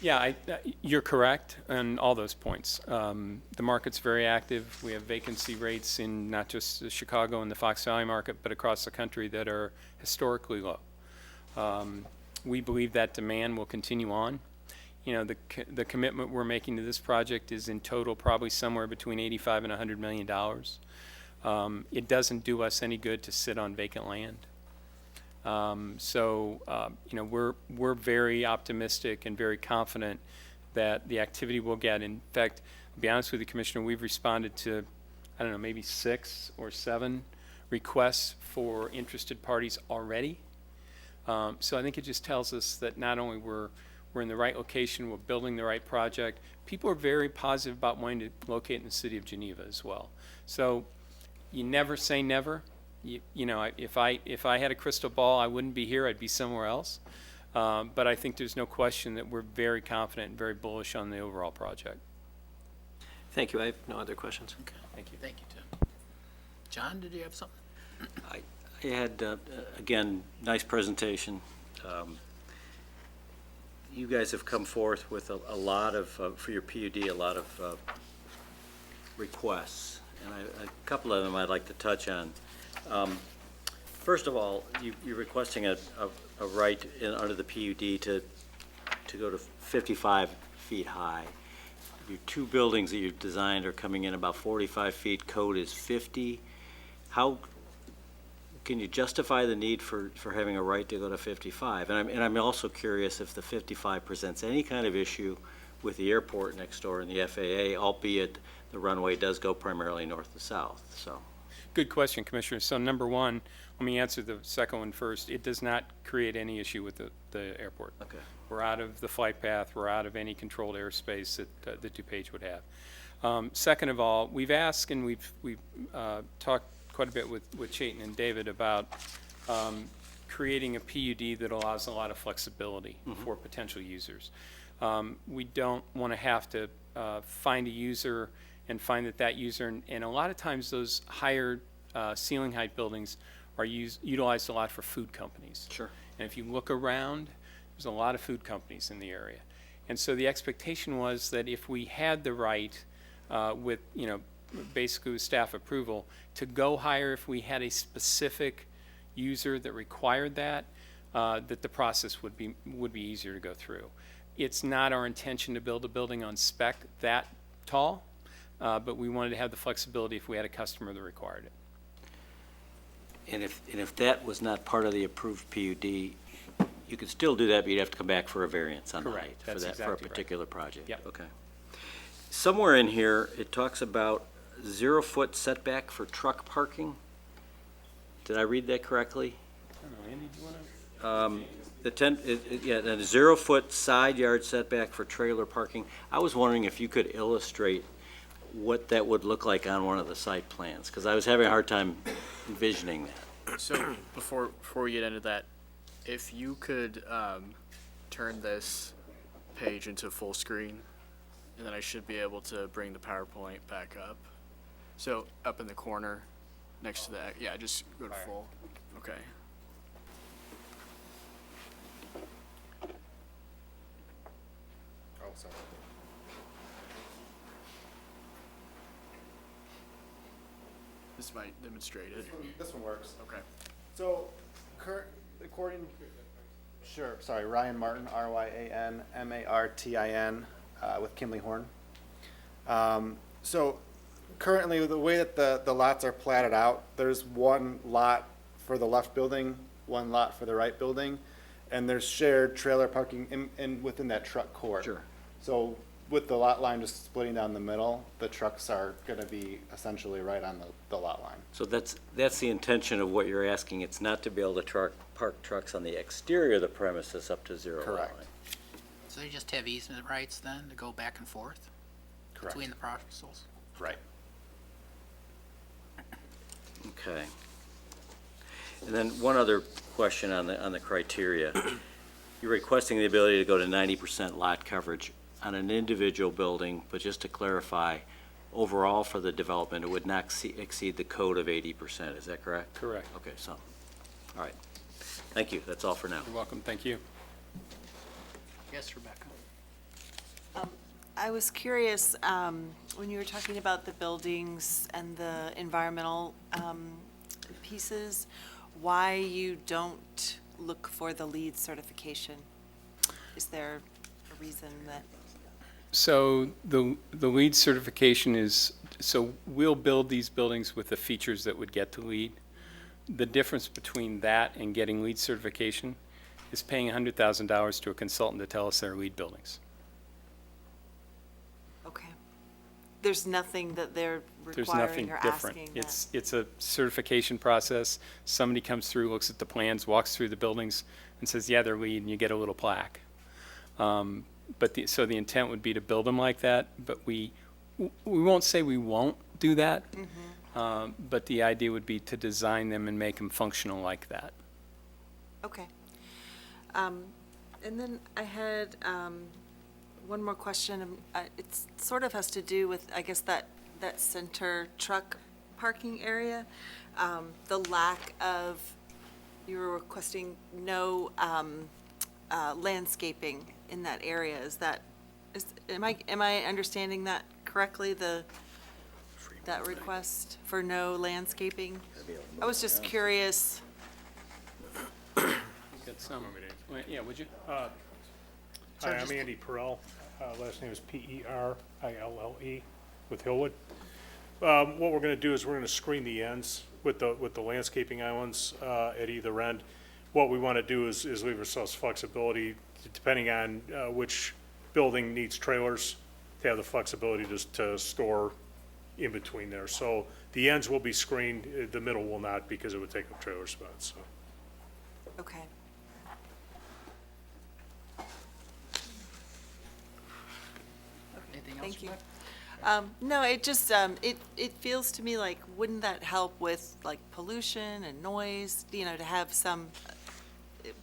S11: Yeah, you're correct on all those points. The market's very active. We have vacancy rates in not just the Chicago and the Fox Valley market, but across the country that are historically low. We believe that demand will continue on. The commitment we're making to this project is in total probably somewhere between $85 and $100 million. It doesn't do us any good to sit on vacant land. We're very optimistic and very confident that the activity will get. In fact, to be honest with you, Commissioner, we've responded to, maybe 6 or 7 requests for interested parties already. So I think it just tells us that not only we're in the right location, we're building the right project. People are very positive about wanting to locate in the city of Geneva as well. So you never say never. If I had a crystal ball, I wouldn't be here. I'd be somewhere else. But I think there's no question that we're very confident and very bullish on the overall project.
S9: Thank you. I have no other questions.
S1: Okay. Thank you, Tim. John, did you have something?
S5: I had, again, nice presentation. You guys have come forth with a lot of, for your PUD, a lot of requests. And a couple of them I'd like to touch on. First of all, you're requesting a right under the PUD to go to 55 feet high. Your 2 buildings that you've designed are coming in about 45 feet. Code is 50. How can you justify the need for having a right to go to 55? And I'm also curious if the 55 presents any kind of issue with the airport next door and the FAA, albeit the runway does go primarily north to south, so.
S11: Good question, Commissioner. So number one, let me answer the second one first. It does not create any issue with the airport.
S5: Okay.
S11: We're out of the flight path. We're out of any controlled airspace that DuPage would have. Second of all, we've asked and we've talked quite a bit with Chayton and David about creating a PUD that allows a lot of flexibility for potential users. We don't want to have to find a user and find that user, and a lot of times those higher ceiling height buildings are utilized a lot for food companies.
S5: Sure.
S11: And if you look around, there's a lot of food companies in the area. And so the expectation was that if we had the right, with, basically with staff approval, to go higher if we had a specific user that required that, that the process would be easier to go through. It's not our intention to build a building on spec that tall, but we wanted to have the flexibility if we had a customer that required it.
S5: And if that was not part of the approved PUD, you could still do that, but you'd have to come back for a variance on the
S11: Correct.
S5: height for
S11: That's
S5: that, for a
S11: exactly right.
S5: particular project.
S11: Yep.
S5: Okay. Somewhere in here, it talks about 0-foot setback for truck parking. Did I read that correctly?
S11: I don't know, Andy, do you want to?
S5: Yeah, a 0-foot side yard setback for trailer parking. I was wondering if you could illustrate what that would look like on one of the site plans, because I was having a hard time envisioning that.
S8: So before we get into that, if you could turn this page into full screen, and then I should be able to bring the PowerPoint back up. So up in the corner, next to that, yeah, just go to full. Okay.
S12: Oh, sorry.
S8: This might demonstrate it.
S12: This one works.
S8: Okay.
S12: So, according, sure, sorry, Ryan Martin, RyanMartin, with Kimley Horn. So currently, the way that the lots are platted out, there's one lot for the left building, one lot for the right building, and there's shared trailer parking within that truck court.
S5: Sure.
S12: So with the lot line just splitting down the middle, the trucks are gonna be essentially right on the lot line.
S5: So that's the intention of what you're asking. It's not to be able to park trucks on the exterior of the premises up to zero lot
S12: Correct.
S5: line.
S1: So you just have easement rights then to go back and forth
S12: Correct.
S1: between the parcels?
S12: Right.
S5: Okay. And then one other question on the criteria. You're requesting the ability to go to 90% lot coverage on an individual building, but just to clarify, overall for the development, it would not exceed the code of 80%, is that correct?
S11: Correct.
S5: Okay, so, all right. Thank you, that's all for now.
S11: You're welcome. Thank you.
S1: Yes, Rebecca?
S10: I was curious, when you were talking about the buildings and the environmental pieces, why you don't look for the LEED certification? Is there a reason that?
S11: So the LEED certification is, so we'll build these buildings with the features that would get to LEED. The difference between that and getting LEED certification is paying $100,000 to a consultant to tell us they're LEED buildings.
S10: Okay. There's nothing that they're
S11: There's nothing
S10: requiring or
S11: different.
S10: asking that?
S11: It's a certification process. Somebody comes through, looks at the plans, walks through the buildings, and says, yeah, they're LEED, and you get a little plaque. So the intent would be to build them like that, but we won't say we won't do that. But the idea would be to design them and make them functional like that.
S10: Okay. And then I had one more question. It sort of has to do with, I guess, that center truck parking area. The lack of, you were requesting no landscaping in that area. Am I understanding that correctly, that request for no landscaping? I was just curious.
S11: Got some, yeah, would you?
S15: Hi, I'm Andy Perrell. Last name is P-E-R-I-L-L-E with Hillwood. What we're going to do is we're going to screen the ends with the landscaping islands at either end. What we want to do is leave ourselves flexibility depending on which building needs trailers to have the flexibility to store in between there. So the ends will be screened, the middle will not because it would take up trailer spots, so.
S10: Okay.
S1: Anything else?
S10: Thank you.
S1: Rebecca?
S10: No, it just, it feels to me like, wouldn't that help with like pollution and noise, you know, to have some,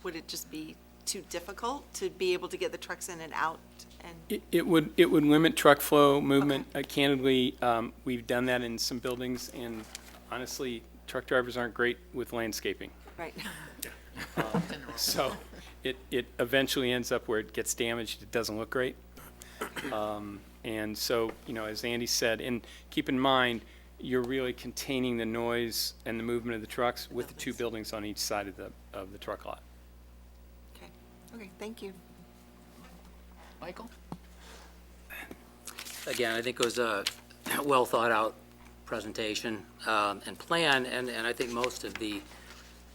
S10: would it just be too difficult to be able to get the trucks in and out? And
S11: It would limit truck flow movement. Candidly, we've done that in some buildings, and honestly, truck drivers aren't great with landscaping.
S10: right.
S11: So it eventually ends up where it gets damaged, it doesn't look great. And so, you know, as Andy said, and keep in mind, you're really containing the noise and the movement of the trucks with the two buildings on each side of the truck lot.
S10: Okay, okay, thank you.
S1: Michael?
S4: Again, I think it was a well-thought-out presentation and plan, and I think most of the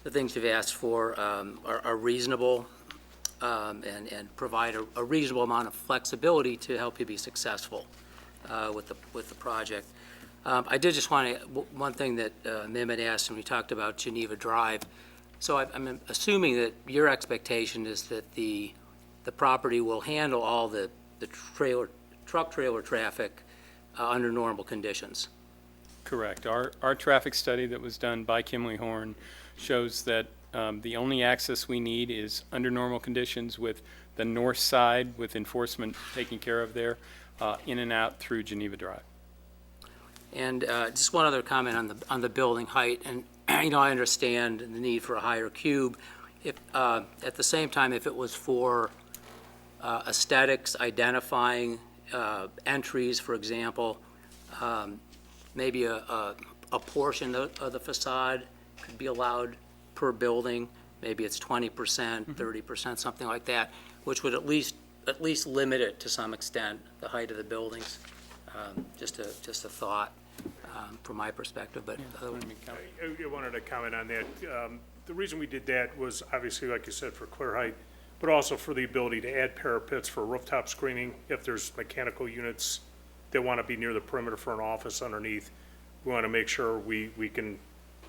S4: things you've asked for are reasonable and provide a reasonable amount of flexibility to help you be successful with the project. I did just want to, one thing that Mim had asked when we talked about Geneva Drive, so I'm assuming that your expectation is that the property will handle all the truck trailer traffic under normal conditions.
S11: Correct. Our traffic study that was done by Kimley Horn shows that the only access we need is under normal conditions with the north side with enforcement taken care of there, in and out through Geneva Drive.
S4: And just one other comment on the building height, and you know, I understand the need for a higher cube. If at the same time, if it was for aesthetics, identifying entries, for example, maybe a portion of the facade could be allowed per building. Maybe it's 20%, 30%, something like that, which would at least limit it to some extent, the height of the buildings. Just a thought from my perspective, but
S15: I wanted to comment on that. The reason we did that was obviously, like you said, for clear height, but also for the ability to add parapets for rooftop screening if there's mechanical units that want to be near the perimeter for an office underneath. We want to make sure we can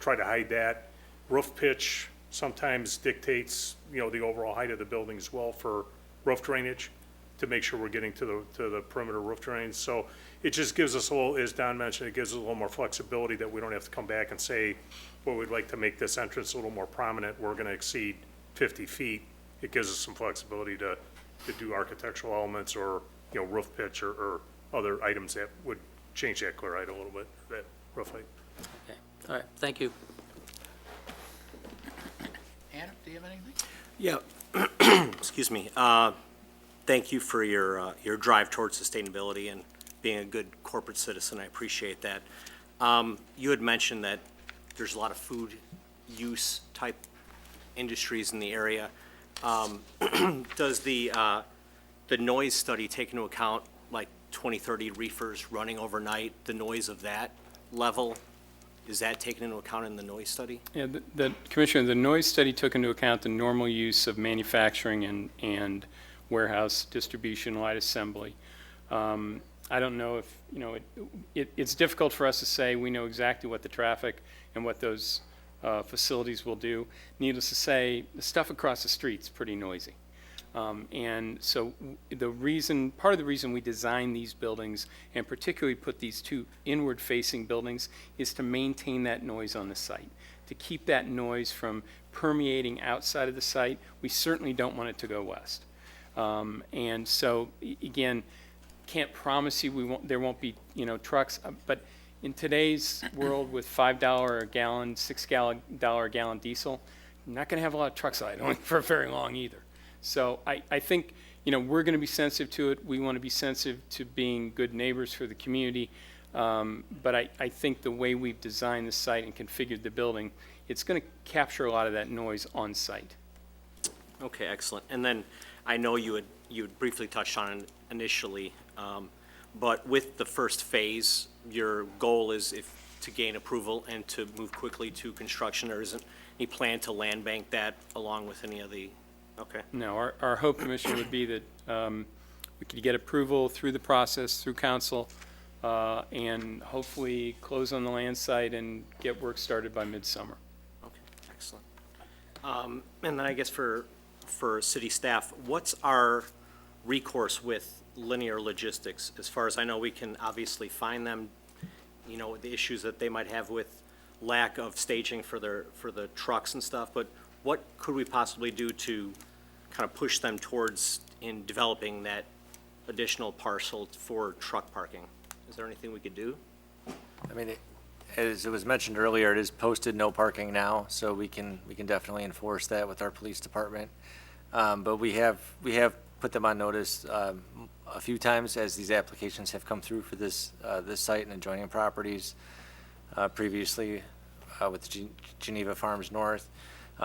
S15: try to hide that. Roof pitch sometimes dictates, you know, the overall height of the building as well for roof drainage, to make sure we're getting to the perimeter roof drains. So it just gives us a little, as Don mentioned, it gives us a little more flexibility that we don't have to come back and say, well, we'd like to make this entrance a little more prominent, we're gonna exceed 50 feet. It gives us some flexibility to do architectural elements or, you know, roof pitch or other items that would change that clear height a little bit, that roof height.
S4: okay. All right, thank you.
S1: Adam, do you have anything?
S16: Yeah, excuse me. Thank you for your drive towards sustainability and being a good corporate citizen. I appreciate that. You had mentioned that there's a lot of food use type industries in the area. Does the noise study take into account like 20, 30 reefers running overnight, the noise of that level? Is that taken into account in the noise study?
S11: Yeah, the Commissioner, the noise study took into account the normal use of manufacturing and warehouse distribution, light assembly. I don't know if, you know, it's difficult for us to say we know exactly what the traffic and what those facilities will do. Needless to say, the stuff across the street's pretty noisy. And so part of the reason we designed these buildings and particularly put these two inward-facing buildings is to maintain that noise on the site, to keep that noise from permeating outside of the site. We certainly don't want it to go west. And so, again, can't promise you there won't be, you know, trucks, but in today's world with $5 a gallon, $6 a gallon diesel, you're not going to have a lot of trucks idling for very long either. So I think, you know, we're going to be sensitive to it. We want to be sensitive to being good neighbors for the community. But I think the way we've designed the site and configured the building, it's going to capture a lot of that noise on site.
S16: Okay, excellent. And then I know you had briefly touched on it initially, but with the first phase, your goal is to gain approval and to move quickly to construction. There isn't any plan to land bank that along with any of the, okay.
S11: No, our hope, Commissioner, would be that we could get approval through the process, through council, and hopefully close on the land site and get work started by midsummer.
S16: Okay, excellent. And then I guess for city staff, what's our recourse with linear logistics? As far as I know, we can obviously find them, you know, the issues that they might have with lack of staging for the trucks and stuff, but what could we possibly do to kind of push them towards in developing that additional parcel for truck parking? Is there anything we could do?
S14: I mean, as it was mentioned earlier, it is posted no parking now, so we can definitely enforce that with our police department. But we have put them on notice a few times as these applications have come through for this site and adjoining properties previously with Geneva Farms North.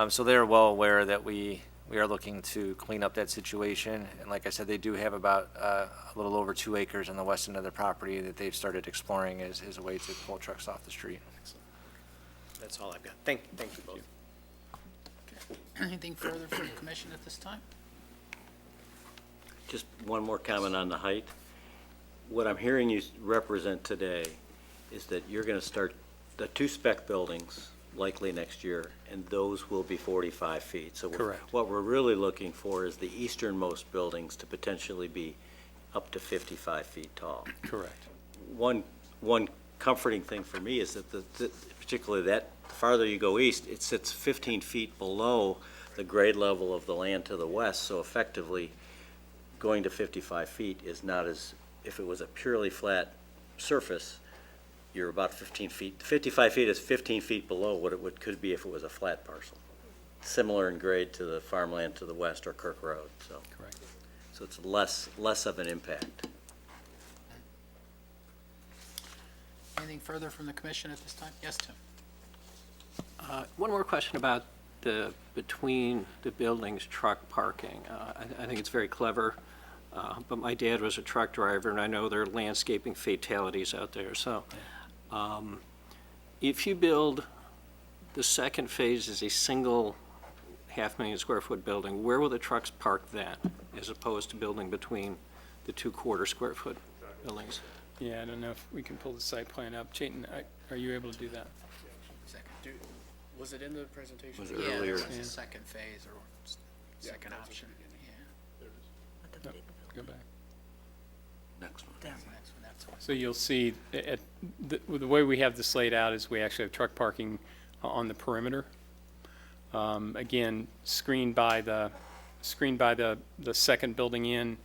S14: So they're well aware that we are looking to clean up that situation. And like I said, they do have about a little over 2 acres on the west end of the property that they've started exploring as a way to pull trucks off the street.
S16: That's all I've got. Thank you both.
S1: Anything further from the commission at this time?
S5: Just one more comment on the height. What I'm hearing you represent today is that you're going to start the 2 spec buildings likely next year, and those will be 45 feet. So
S11: Correct.
S5: what we're really looking for is the easternmost buildings to potentially be up to 55 feet tall.
S11: Correct.
S5: One comforting thing for me is that particularly the farther you go east, it sits 15 feet below the grade level of the land to the west, so effectively going to 55 feet is not as, if it was a purely flat surface, you're about 15 feet. 55 feet is 15 feet below what it could be if it was a flat parcel. Similar in grade to the farmland to the west or Kirk Road, so.
S11: Correct.
S5: So it's less of an impact.
S1: Anything further from the commission at this time? Yes, Tim?
S9: One more question about the between the buildings truck parking. I think it's very clever, but my dad was a truck driver, and I know there are landscaping fatalities out there. So if you build the second phase as a single 500,000 square foot building, where will the trucks park then, as opposed to building between the 2 quarter square foot buildings?
S11: Yeah, I don't know if we can pull the site plan up. Chayton, are you able to do that?
S8: Was it in the presentation?
S5: Was it
S1: Yeah,
S5: earlier?
S1: there was a second phase or second option. Yeah.
S11: Go back.
S5: Next one.
S1: Next one, that's one.
S11: So you'll see, the way we have this laid out is we actually have truck parking on the perimeter. Again, screened by the second building in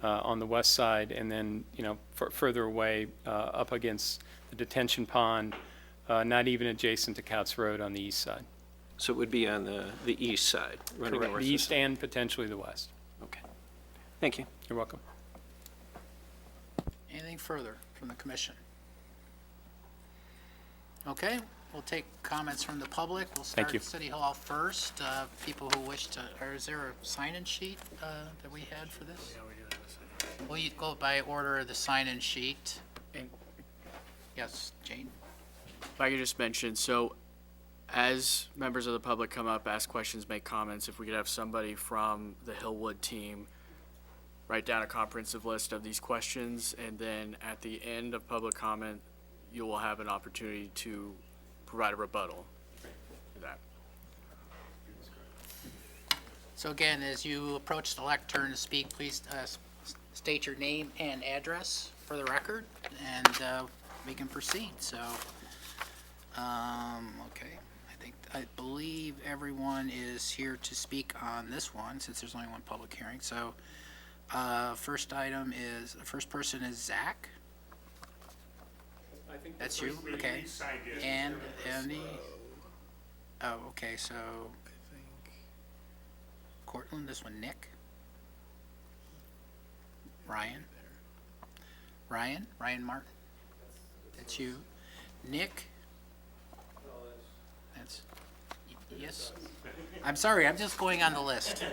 S11: on the west side, and then, you know, further away up against the detention pond, not even adjacent to Couts Road on the east side.
S9: So it would be on the east side, running
S11: Correct.
S9: north
S11: The
S9: to
S11: east and potentially the west.
S9: Okay. Thank you.
S11: You're welcome.
S1: Anything further from the commission? Okay, we'll take comments from the public. We'll
S11: Thank
S1: start
S11: you.
S1: at City Hall first. People who wish to, or is there a sign-in sheet that we had for this? Well, you go by order of the sign-in sheet. Yes, Jane?
S8: If I could just mention, so as members of the public come up, ask questions, make comments, if we could have somebody from the Hillwood team write down a comprehensive list of these questions, and then at the end of public comment, you will have an opportunity to provide a rebuttal to that.
S1: So again, as you approach the lectern to speak, please state your name and address for the record, and we can proceed. So, okay, I believe everyone is here to speak on this one, since there's only one public hearing. So, first person is Zach.
S15: I think
S1: That's you? Okay.
S15: we signed in.
S1: And Andy? Oh, okay, so Cortland, this one, Nick? Ryan Martin? That's you. Nick? That's, yes? I'm sorry, I'm just going on the list.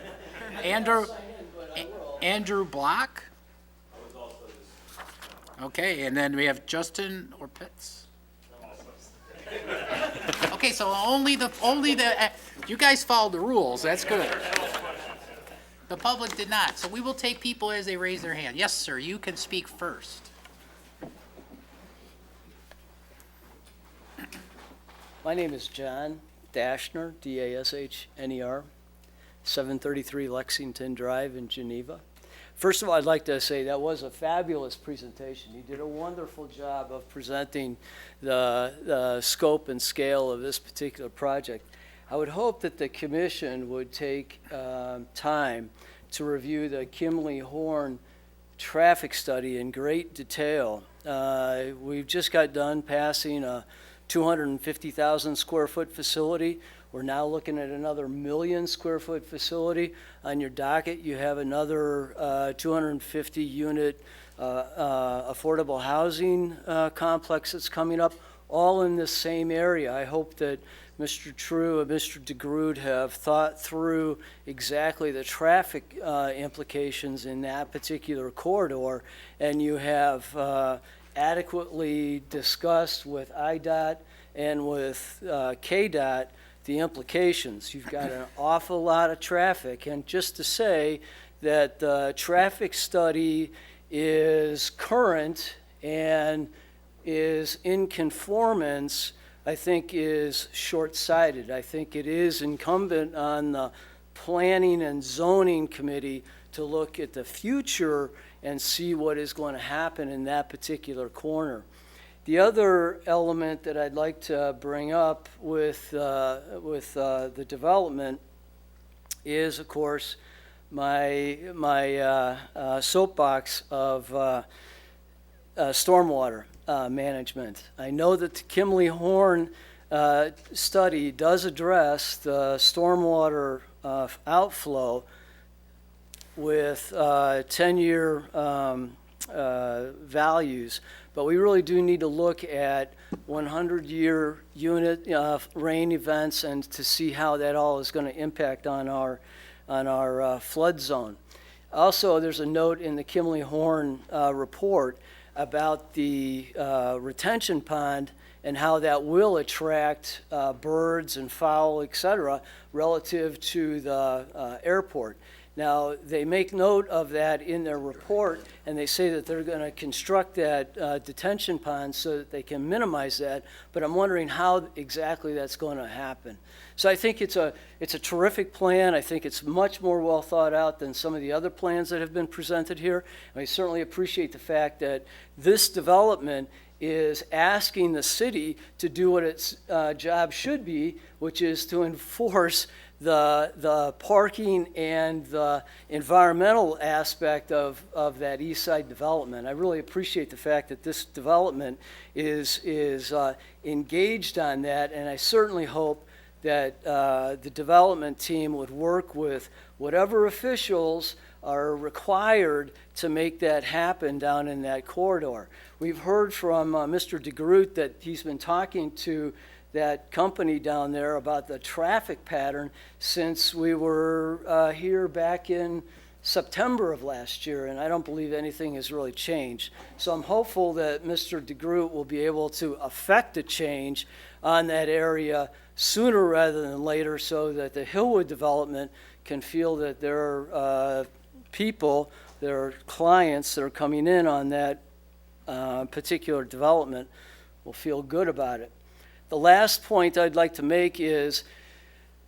S1: Andrew Block? Okay, and then we have Justin Orpitz. Okay, so only the, you guys followed the rules, that's good. The public did not, so we will take people as they raise their hand. Yes, sir, you can speak first.
S17: My name is John Dashner, D-A-S-H-N-E-R, 733 Lexington Drive in Geneva. First of all, I'd like to say that was a fabulous presentation. You did a wonderful job of presenting the scope and scale of this particular project. I would hope that the commission would take time to review the Kimley Horn traffic study in great detail. We've just got done passing a 250,000 square foot facility. We're now looking at another 1 million square foot facility. On your docket, you have another 250 unit affordable housing complex that's coming up, all in the same area. I hope that Mr. True and Mr. DeGroot have thought through exactly the traffic implications in that particular corridor, and you have adequately discussed with IDOT and with KDOT the implications. You've got an awful lot of traffic, and just to say that the traffic study is current and is in conformance, I think is short-sighted. I think it is incumbent on the Planning and Zoning Committee to look at the future and see what is going to happen in that particular corner. The other element that I'd like to bring up with the development is, of course, my soapbox of stormwater management. I know that the Kimley Horn study does address the stormwater outflow with 10-year values, but we really do need to look at 100-year unit rain events and to see how that all is going to impact on our flood zone. Also, there's a note in the Kimley Horn report about the retention pond and how that will attract birds and fowl, et cetera, relative to the airport. Now, they make note of that in their report, and they say that they're going to construct that detention pond so that they can minimize that, but I'm wondering how exactly that's going to happen. So I think it's a terrific plan. I think it's much more well thought out than some of the other plans that have been presented here. And I certainly appreciate the fact that this development is asking the city to do what its job should be, which is to enforce the parking and the environmental aspect of that east side development. I really appreciate the fact that this development is engaged on that, and I certainly hope that the development team would work with whatever officials are required to make that happen down in that corridor. We've heard from Mr. DeGroot that he's been talking to that company down there about the traffic pattern since we were here back in September of last year, and I don't believe anything has really changed. So I'm hopeful that Mr. DeGroot will be able to affect a change on that area sooner rather than later so that the Hillwood development can feel that there are people, there are clients that are coming in on that particular development will feel good about it. The last point I'd like to make is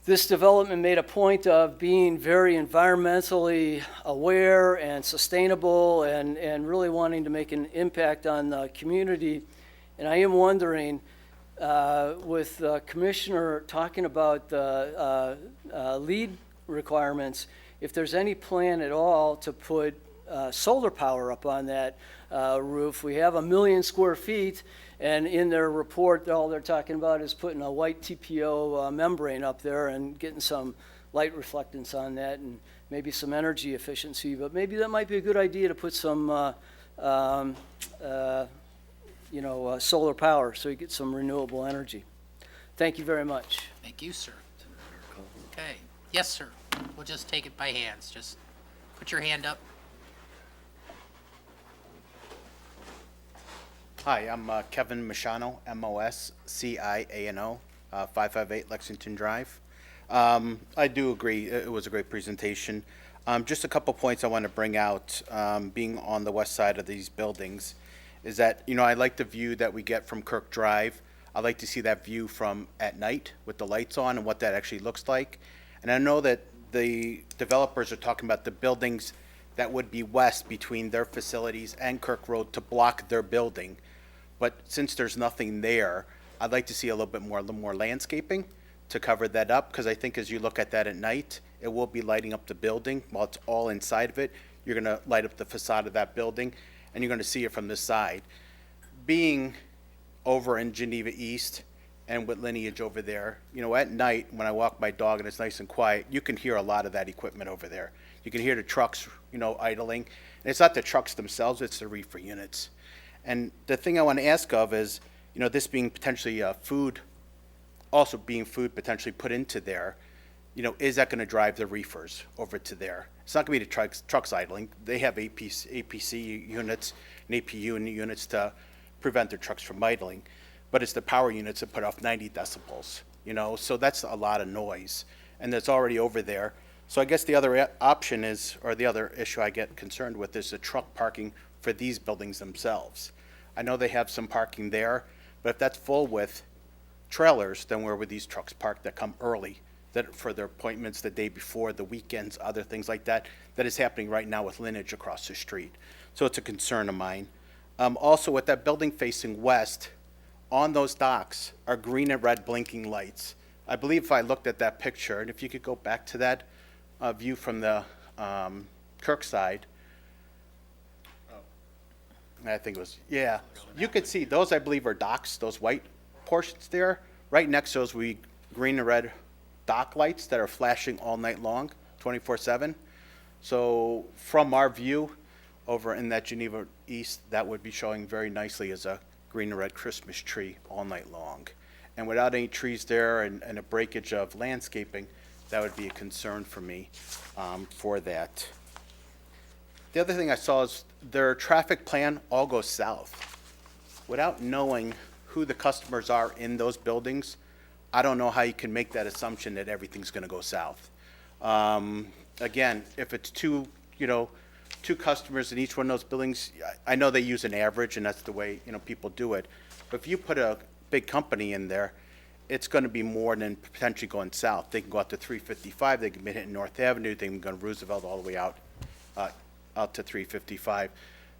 S17: this development made a point of being very environmentally aware and sustainable and really wanting to make an impact on the community. And I am wondering, with the commissioner talking about the lead requirements, if there's any plan at all to put solar power up on that roof. We have 1 million square feet, and in their report, all they're talking about is putting a white TPO membrane up there and getting some light reflectance on that and maybe some energy efficiency. But maybe that might be a good idea to put some, solar power so you get some renewable energy. Thank you very much.
S1: Thank you, sir. Okay. Yes, sir. We'll just take it by hands. Just put your hand up.
S18: Hi, I'm Kevin Mosciano, M-O-S-C-I-A-N-O, 558 Lexington Drive. I do agree, it was a great presentation. Just a couple points I want to bring out, being on the west side of these buildings, is that, I like the view that we get from Kirk Drive. I like to see that view from at night with the lights on and what that actually looks like. And I know that the developers are talking about the buildings that would be west between their facilities and Kirk Road to block their building. But since there's nothing there, I'd like to see a little more landscaping to cover that up, because I think as you look at that at night, it will be lighting up the building. While it's all inside of it, you're going to light up the facade of that building, and you're going to see it from this side. Being over in Geneva East and with Lineage over there, at night when I walk my dog and it's nice and quiet, you can hear a lot of that equipment over there. You can hear the trucks, idling. And it's not the trucks themselves, it's the reefer units. And the thing I want to ask of is, this being potentially food potentially put into there, is that going to drive the reefers over to there? It's not going to be the trucks idling. They have APC units and APU units to prevent their trucks from idling. But it's the power units that put off 90 decibels, so that's a lot of noise. And that's already over there. So I guess the other option is, or the other issue I get concerned with, is the truck parking for these buildings themselves. I know they have some parking there, but if that's full with trailers, then where would these trucks park that come early, that for their appointments the day before, the weekends, other things like that, that is happening right now with Lineage across the street. So it's a concern of mine. Also, with that building facing west, on those docks are green and red blinking lights. I believe if I looked at that picture, and if you could go back to that view from the Kirk side, I think it was, yeah, you could see those, I believe, are docks, those white portions there. Right next to those, green and red dock lights that are flashing all night long, 24/7. So from our view over in that Geneva East, that would be showing very nicely as a green and red Christmas tree all night long. And without any trees there and a breakage of landscaping, that would be a concern for me for that. The other thing I saw is their traffic plan all goes south. Without knowing who the customers are in those buildings, I don't know how you can make that assumption that everything's going to go south. Again, if it's two customers in each one of those buildings, I know they use an average, and that's the way people do it. But if you put a big company in there, it's going to be more than potentially going south. They can go out to 355. They can be hitting North Avenue. They can go to Roosevelt all the way out to 355.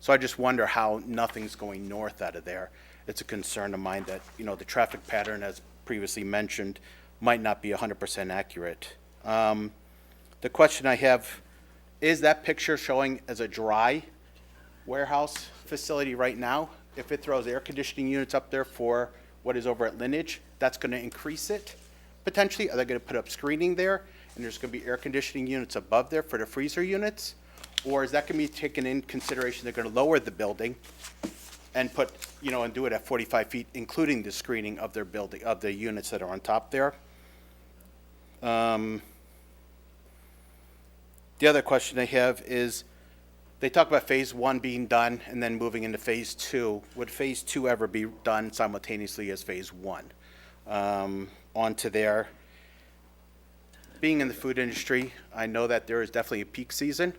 S18: So I just wonder how nothing's going north out of there. It's a concern of mine that the traffic pattern, as previously mentioned, might not be 100% accurate. The question I have, is that picture showing as a dry warehouse facility right now? If it throws air conditioning units up there for what is over at Lineage, that's going to increase it potentially. Are they going to put up screening there, and there's going to be air conditioning units above there for the freezer units? Or is that going to be taken in consideration? They're going to lower the building and put, and do it at 45 feet, including the screening of their building, of the units that are on top there. The other question I have is, they talk about phase 1 being done and then moving into phase 2. Would phase 2 ever be done simultaneously as phase 1? On to there. Being in the food industry, I know that there is definitely a peak season,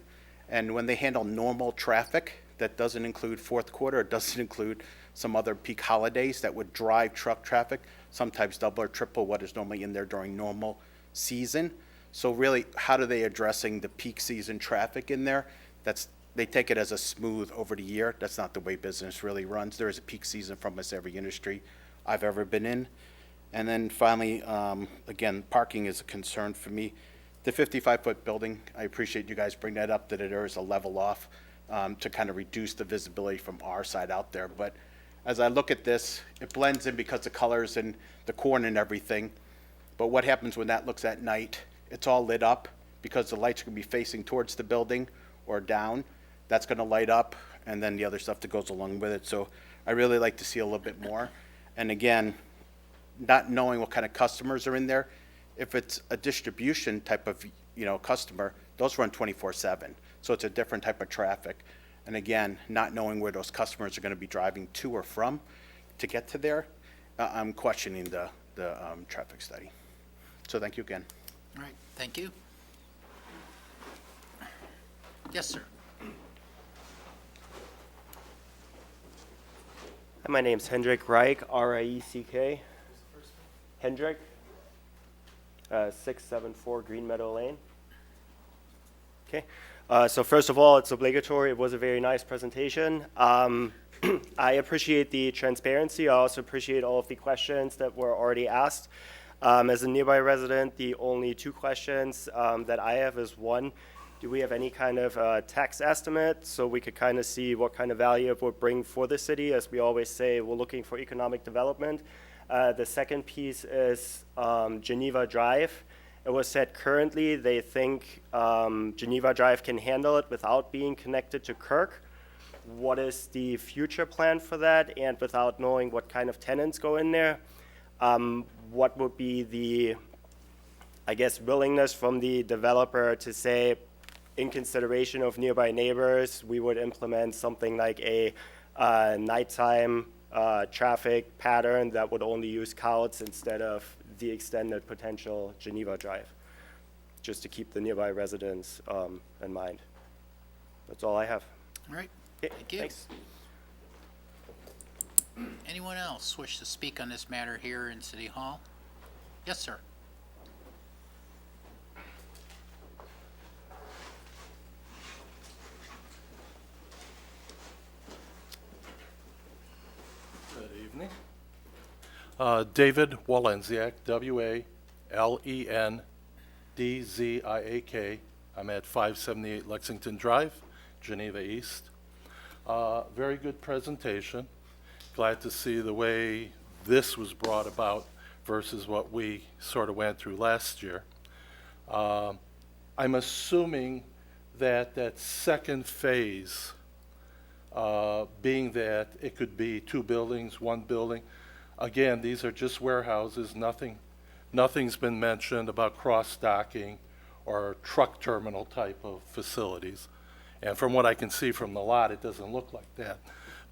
S18: and when they handle normal traffic, that doesn't include fourth quarter, it doesn't include some other peak holidays that would drive truck traffic, sometimes double or triple what is normally in there during normal season. So really, how are they addressing the peak season traffic in there? They take it as a smooth over the year. That's not the way business really runs. There is a peak season from almost every industry I've ever been in. And then finally, again, parking is a concern for me. The 55-foot building, I appreciate you guys bring that up, that there is a level off to kind of reduce the visibility from our side out there. But as I look at this, it blends in because the colors and the corn and everything. But what happens when that looks at night? It's all lit up because the lights are going to be facing towards the building or down. That's going to light up, and then the other stuff that goes along with it. So I really like to see a little bit more. And again, not knowing what kind of customers are in there, if it's a distribution type of customer, those run 24/7. So it's a different type of traffic. And again, not knowing where those customers are going to be driving to or from to get to there, I'm questioning the traffic study. So thank you again.
S1: All right, thank you. Yes, sir.
S19: Hi, my name's Hendrik Reich, R-I-E-C-K. Hendrik, 674 Green Meadow Lane. Okay, so first of all, it's obligatory. It was a very nice presentation. I appreciate the transparency. I also appreciate all of the questions that were already asked. As a nearby resident, the only two questions that I have is one, do we have any kind of tax estimate so we could kind of see what kind of value it would bring for the city? As we always say, we're looking for economic development. The second piece is Geneva Drive. It was said currently they think Geneva Drive can handle it without being connected to Kirk. What is the future plan for that? And without knowing what kind of tenants go in there, what would be the, I guess, willingness from the developer to say, in consideration of nearby neighbors, we would implement something like a nighttime traffic pattern that would only use Couts instead of the extended potential Geneva Drive, just to keep the nearby residents in mind. That's all I have.
S1: All right,
S19: Okay,
S1: thank you.
S19: thanks.
S1: Anyone else wish to speak on this matter here in City Hall? Yes, sir.
S20: Good evening. David Walenziak, W-A-L-E-N-D-Z-I-A-K. I'm at 578 Lexington Drive, Geneva East. Very good presentation. Glad to see the way this was brought about versus what we sort of went through last year. I'm assuming that that second phase, being that it could be two buildings, one building. Again, these are just warehouses. Nothing's been mentioned about cross-docking or truck terminal type of facilities. And from what I can see from the lot, it doesn't look like that.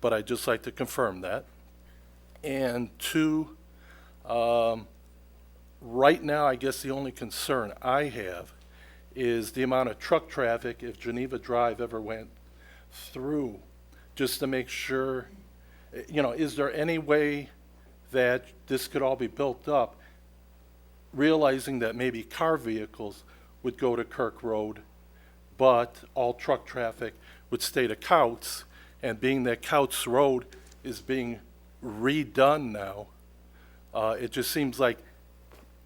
S20: But I'd just like to confirm that. And two, right now, I guess the only concern I have is the amount of truck traffic if Geneva Drive ever went through, just to make sure, is there any way that this could all be built up, realizing that maybe car vehicles would go to Kirk Road, but all truck traffic would stay to Couts, and being that Couts Road is being redone now, it just seems like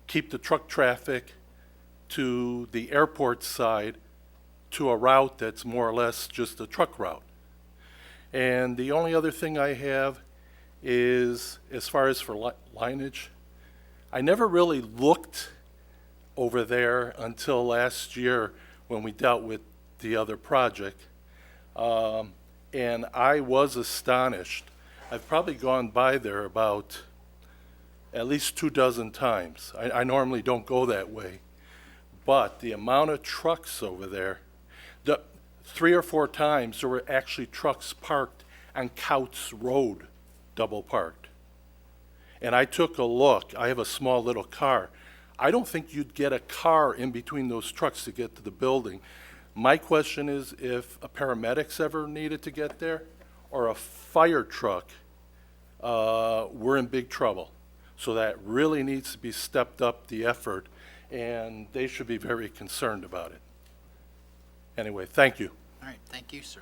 S20: keep the truck traffic to the airport side to a route that's more or less just a truck route. And the only other thing I have is, as far as for lineage, I never really looked over there until last year when we dealt with the other project. And I was astonished. I've probably gone by there about at least 24 times. I normally don't go that way. But the amount of trucks over there, 3 or 4 times there were actually trucks parked on Couts Road, double parked. And I took a look. I have a small little car. I don't think you'd get a car in between those trucks to get to the building. My question is if a paramedics ever needed to get there or a fire truck, we're in big trouble. So that really needs to be stepped up the effort, and they should be very concerned about it. Anyway, thank you.
S1: All right, thank you, sir.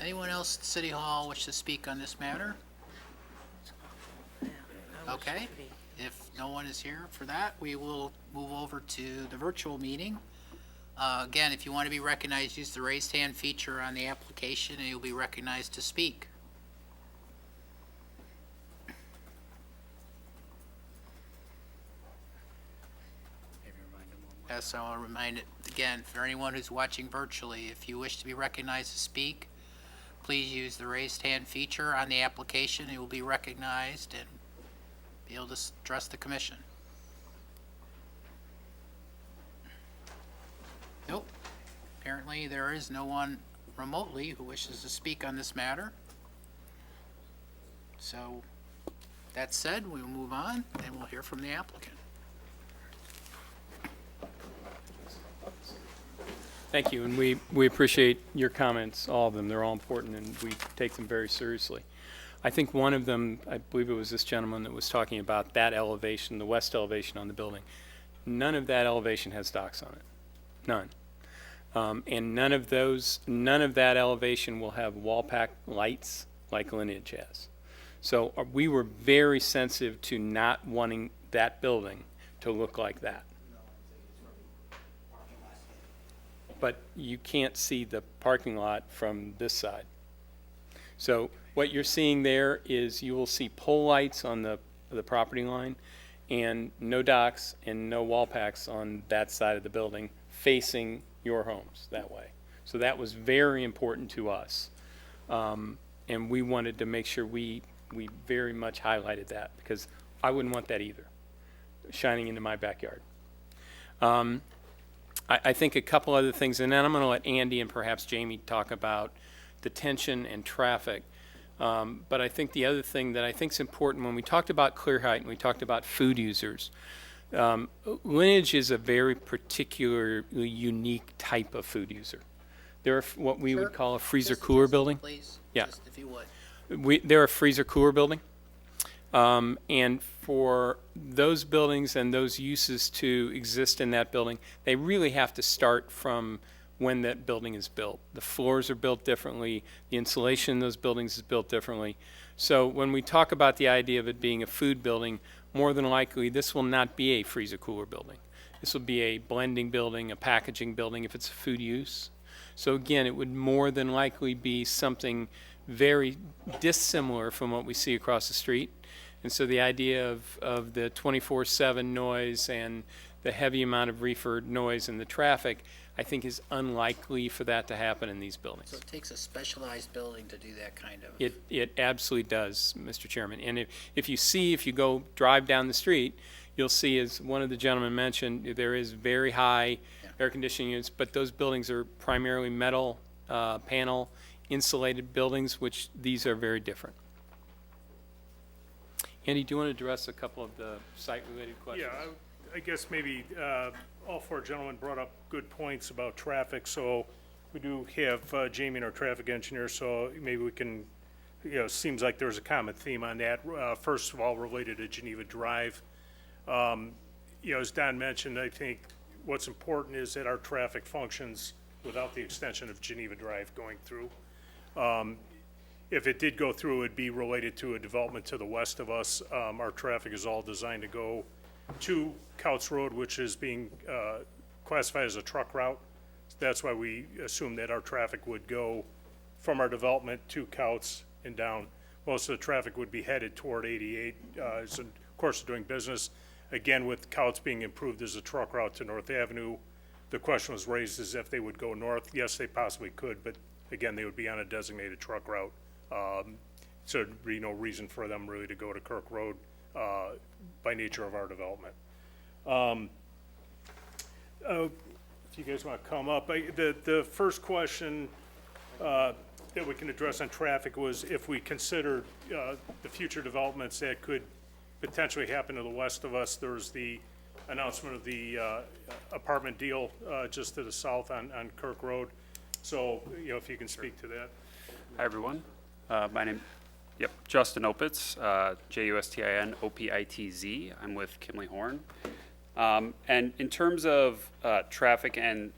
S1: Anyone else at City Hall wish to speak on this matter? Okay, if no one is here for that, we will move over to the virtual meeting. Again, if you want to be recognized, use the raised hand feature on the application and you'll be recognized to speak. Yes, I want to remind it again, for anyone who's watching virtually, if you wish to be recognized to speak, please use the raised hand feature on the application. You will be recognized and be able to address the commission. Nope. Apparently, there is no one remotely who wishes to speak on this matter. So, that said, we will move on and we'll hear from the applicant.
S11: Thank you, and we appreciate your comments, all of them. They're all important, and we take them very seriously. I think one of them, I believe it was this gentleman that was talking about that elevation, the west elevation on the building. None of that elevation has docks on it. None. And none of that elevation will have wall pack lights like Lineage has. So we were very sensitive to not wanting that building to look like that. But you can't see the parking lot from this side. So what you're seeing there is you will see pole lights on the property line and no docks and no wall packs on that side of the building facing your homes that way. So that was very important to us. And we wanted to make sure we very much highlighted that because I wouldn't want that either, shining into my backyard. I think a couple other things, and then I'm going to let Andy and perhaps Jamie talk about the tension and traffic. But I think the other thing that I think is important, when we talked about clear height and we talked about food users, Lineage is a very particularly unique type of food user. They're what we would call a freezer cooler building.
S1: Please,
S11: Yeah.
S1: just if you would.
S11: They're a freezer cooler building. And for those buildings and those uses to exist in that building, they really have to start from when that building is built. The floors are built differently. The insulation in those buildings is built differently. So when we talk about the idea of it being a food building, more than likely this will not be a freezer cooler building. This will be a blending building, a packaging building if it's a food use. So again, it would more than likely be something very dissimilar from what we see across the street. And so the idea of the 24/7 noise and the heavy amount of reefer noise and the traffic, I think is unlikely for that to happen in these buildings.
S1: So it takes a specialized building to do that kind of.
S11: It absolutely does, Mr. Chairman. And if you go drive down the street, you'll see, as one of the gentlemen mentioned, there is very high air conditioning units, but those buildings are primarily metal panel insulated buildings, which these are very different. Andy, do you want to address a couple of the site-related questions?
S15: Yeah, I guess maybe all four gentlemen brought up good points about traffic, so we do have Jamie and our traffic engineer, so maybe we can, seems like there's a common theme on that. First of all, related to Geneva Drive. As Don mentioned, I think what's important is that our traffic functions without the extension of Geneva Drive going through. If it did go through, it'd be related to a development to the west of us. Our traffic is all designed to go to Couts Road, which is being classified as a truck route. That's why we assume that our traffic would go from our development to Couts and down. Most of the traffic would be headed toward 88. It's a course of doing business. Again, with Couts being improved as a truck route to North Avenue, the question was raised as if they would go north. Yes, they possibly could, but again, they would be on a designated truck route. So there'd be no reason for them really to go to Kirk Road by nature of our development. If you guys want to come up, the first question that we can address on traffic was if we consider the future developments that could potentially happen to the west of us. There's the announcement of the apartment deal just to the south on Kirk Road. So, if you can speak to that.
S21: Hi, everyone. My name, Justin Opitz, Justin Opitz. I'm with Kimley Horn. And in terms of traffic and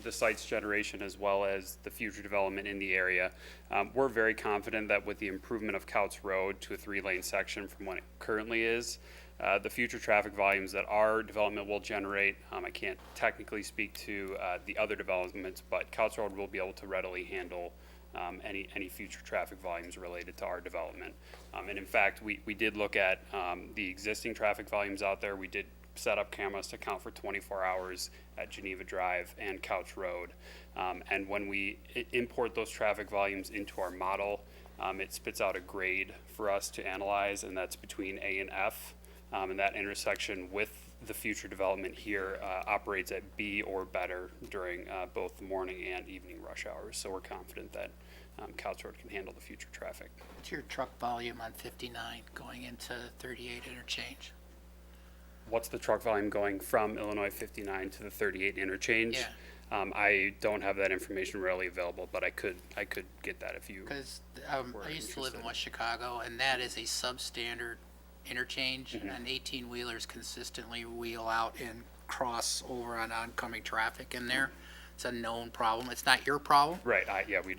S21: the site's generation as well as the future development in the area, we're very confident that with the improvement of Couts Road to a 3-lane section from what it currently is, the future traffic volumes that our development will generate, I can't technically speak to the other developments, but Couts Road will be able to readily handle any future traffic volumes related to our development. And in fact, we did look at the existing traffic volumes out there. We did set up cameras to count for 24 hours at Geneva Drive and Couch Road. And when we import those traffic volumes into our model, it spits out a grade for us to analyze, and that's between A and F. And that intersection with the future development here operates at B or better during both the morning and evening rush hours. So we're confident that Couch Road can handle the future traffic.
S1: What's your truck volume on 59 going into 38 interchange?
S21: What's the truck volume going from Illinois 59 to the 38 interchange? I don't have that information readily available, but I could get that if you.
S1: Because
S21: were
S1: I used to live in
S21: interested.
S1: West Chicago, and that is a substandard interchange,
S21: Mhm.
S1: and 18-wheelers consistently wheel out and cross over on oncoming traffic in there. It's a known problem. It's not your problem.
S21: Right,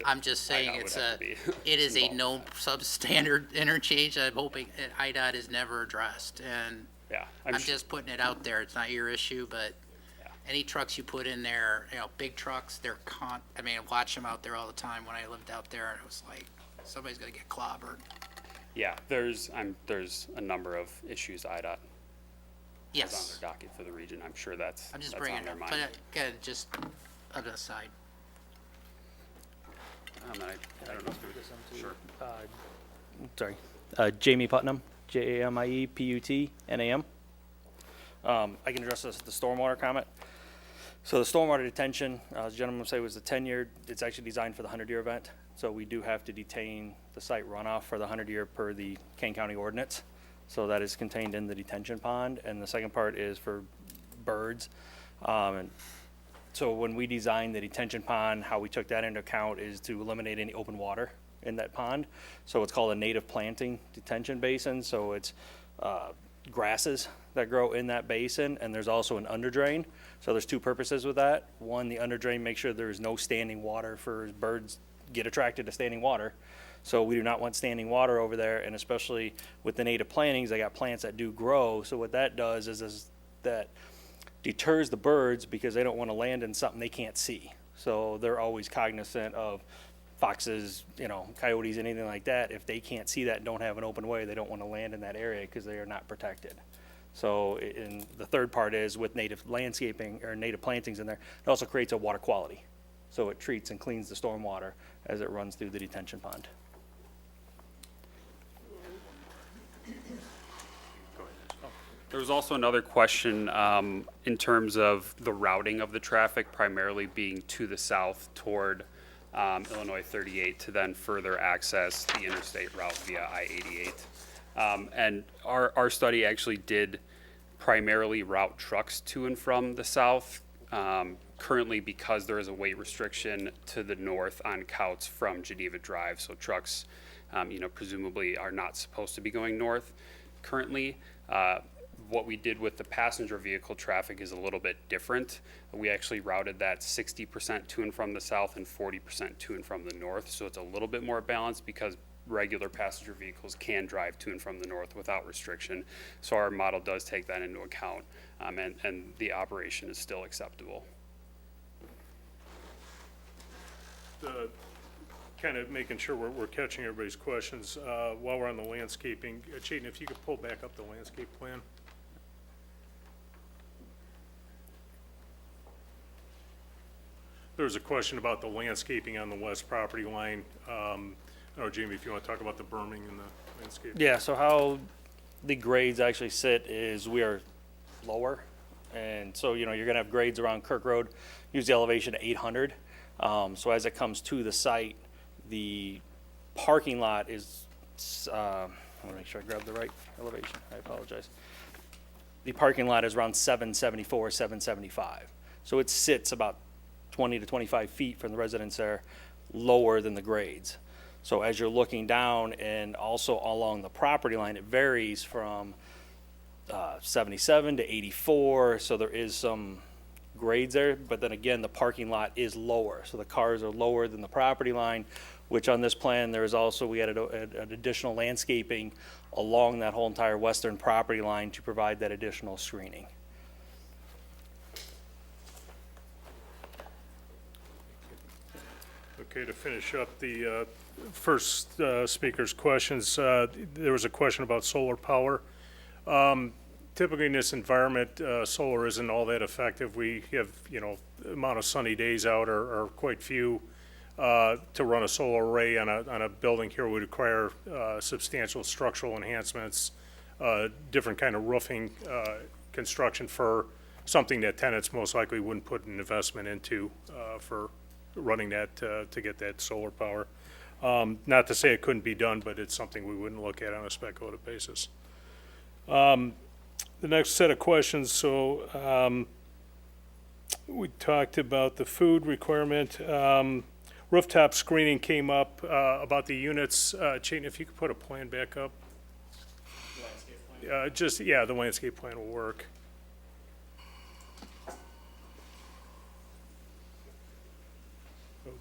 S1: I'm just saying
S21: IDOT
S1: it's
S21: would have
S1: a,
S21: to be
S1: it is a
S21: involved.
S1: known substandard interchange. I'm hoping that IDOT is never addressed, and
S21: Yeah,
S1: I'm
S21: I'm su-
S1: just putting it out there. It's not your issue, but any trucks you put in there, big trucks, I mean, I watch them out there all the time when I lived out there, and it was like, somebody's gonna get clobbered.
S21: Yeah, there's a number of issues IDOT has
S1: Yes.
S21: on their docket for the region. I'm sure that's
S1: I'm just
S21: that's
S1: bringing
S21: on
S1: it
S21: their
S1: up,
S21: mind.
S1: but again, just an aside.
S21: I don't know. Sure.
S7: Sorry, Jamie Putnam, JAMIE PUTNAM. I can address the stormwater comment. So the stormwater detention, as the gentleman said, was a 10-year, it's actually designed for the 100-year event. So we do have to detain the site runoff for the 100-year per the Kane County ordinance. So that is contained in the detention pond. And the second part is for birds. And so when we designed the detention pond, how we took that into account is to eliminate any open water in that pond. So it's called a native planting detention basin. So it's grasses that grow in that basin, and there's also an underdrain. So there's two purposes with that. One, the underdrain makes sure there's no standing water for birds get attracted to standing water. So we do not want standing water over there, and especially with the native plantings, they got plants that do grow. So what that does is that deters the birds because they don't want to land in something they can't see. So they're always cognizant of foxes, coyotes, anything like that. If they can't see that and don't have an open way, they don't want to land in that area because they are not protected. So, and the third part is with native landscaping or native plantings in there, it also creates a water quality. So it treats and cleans the stormwater as it runs through the detention pond.
S21: There was also another question in terms of the routing of the traffic, primarily being to the south toward Illinois 38 to then further access the interstate route via I-88. And our study actually did primarily route trucks to and from the south. Currently, because there is a weight restriction to the north on Couts from Geneva Drive, so trucks, presumably are not supposed to be going north currently. What we did with the passenger vehicle traffic is a little bit different. We actually routed that 60% to and from the south and 40% to and from the north, so it's a little bit more balanced because regular passenger vehicles can drive to and from the north without restriction. So our model does take that into account, and the operation is still acceptable.
S15: Kind of making sure we're catching everybody's questions. While we're on the landscaping, Cheaton, if you could pull back up the landscape plan. There was a question about the landscaping on the west property line. I don't know, Jamie, if you want to talk about the berming and the landscape.
S7: Yeah, so how the grades actually sit is we are lower. And so, you're going to have grades around Kirk Road, use the elevation at 800. So as it comes to the site, the parking lot is, I want to make sure I grab the right elevation. I apologize. The parking lot is around 774, 775. So it sits about 20 to 25 feet from the residence there, lower than the grades. So as you're looking down and also along the property line, it varies from 77 to 84. So there is some grades there, but then again, the parking lot is lower. So the cars are lower than the property line, which on this plan, there is also, we added an additional landscaping along that whole entire western property line to provide that additional screening.
S15: Okay, to finish up the first speaker's questions, there was a question about solar power. Typically in this environment, solar isn't all that effective. We have, amount of sunny days out are quite few. To run a solar array on a building here would require substantial structural enhancements, different kind of roofing construction for something that tenants most likely wouldn't put an investment into for running that to get that solar power. Not to say it couldn't be done, but it's something we wouldn't look at on a speculative basis. The next set of questions, so We talked about the food requirement. Rooftop screening came up about the units. Chayton, if you could put a plan back up. The landscape plan will work.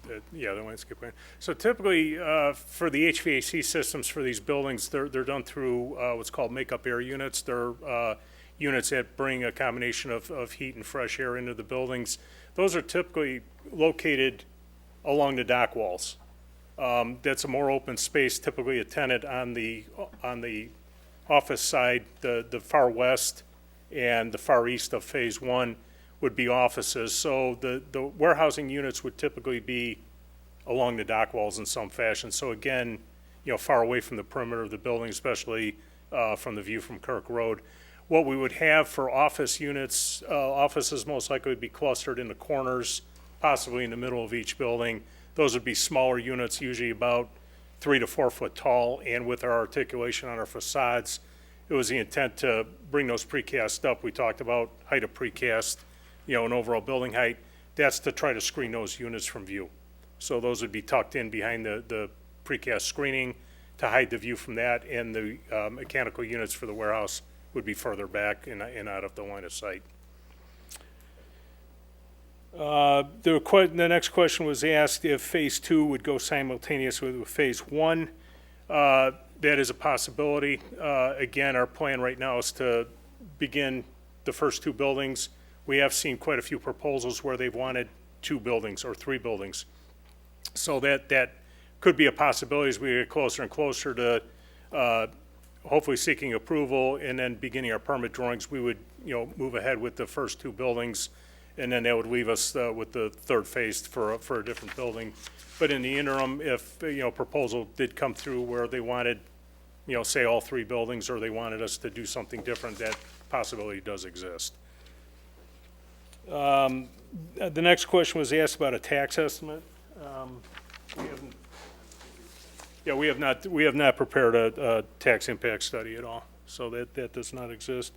S15: The landscape plan. So typically, for the HVAC systems for these buildings, they're done through what's called makeup air units. They're units that bring a combination of heat and fresh air into the buildings. Those are typically located along the dock walls. That's a more open space, typically a tenant on the office side, the far west and the far east of Phase 1 would be offices. So the warehousing units would typically be along the dock walls in some fashion. So again, far away from the perimeter of the building, especially from the view from Kirk Road. What we would have for office units, offices most likely would be clustered in the corners, possibly in the middle of each building. Those would be smaller units, usually about 3 to 4 foot tall, and with our articulation on our facades, it was the intent to bring those precast up. We talked about height of precast, and overall building height. That's to try to screen those units from view. So those would be tucked in behind the precast screening to hide the view from that, and the mechanical units for the warehouse would be further back and out of the line of sight. The next question was asked if Phase 2 would go simultaneously with Phase 1. That is a possibility. Again, our plan right now is to begin the first 2 buildings. We have seen quite a few proposals where they've wanted 2 buildings or 3 buildings. So that could be a possibility as we get closer and closer to hopefully seeking approval and then beginning our permit drawings. We would, move ahead with the first 2 buildings, and then that would leave us with the 3rd phase for a different building. But in the interim, if, proposal did come through where they wanted, say all 3 buildings, or they wanted us to do something different, that possibility does exist. The next question was asked about a tax estimate. We have not prepared a tax impact study at all, so that does not exist.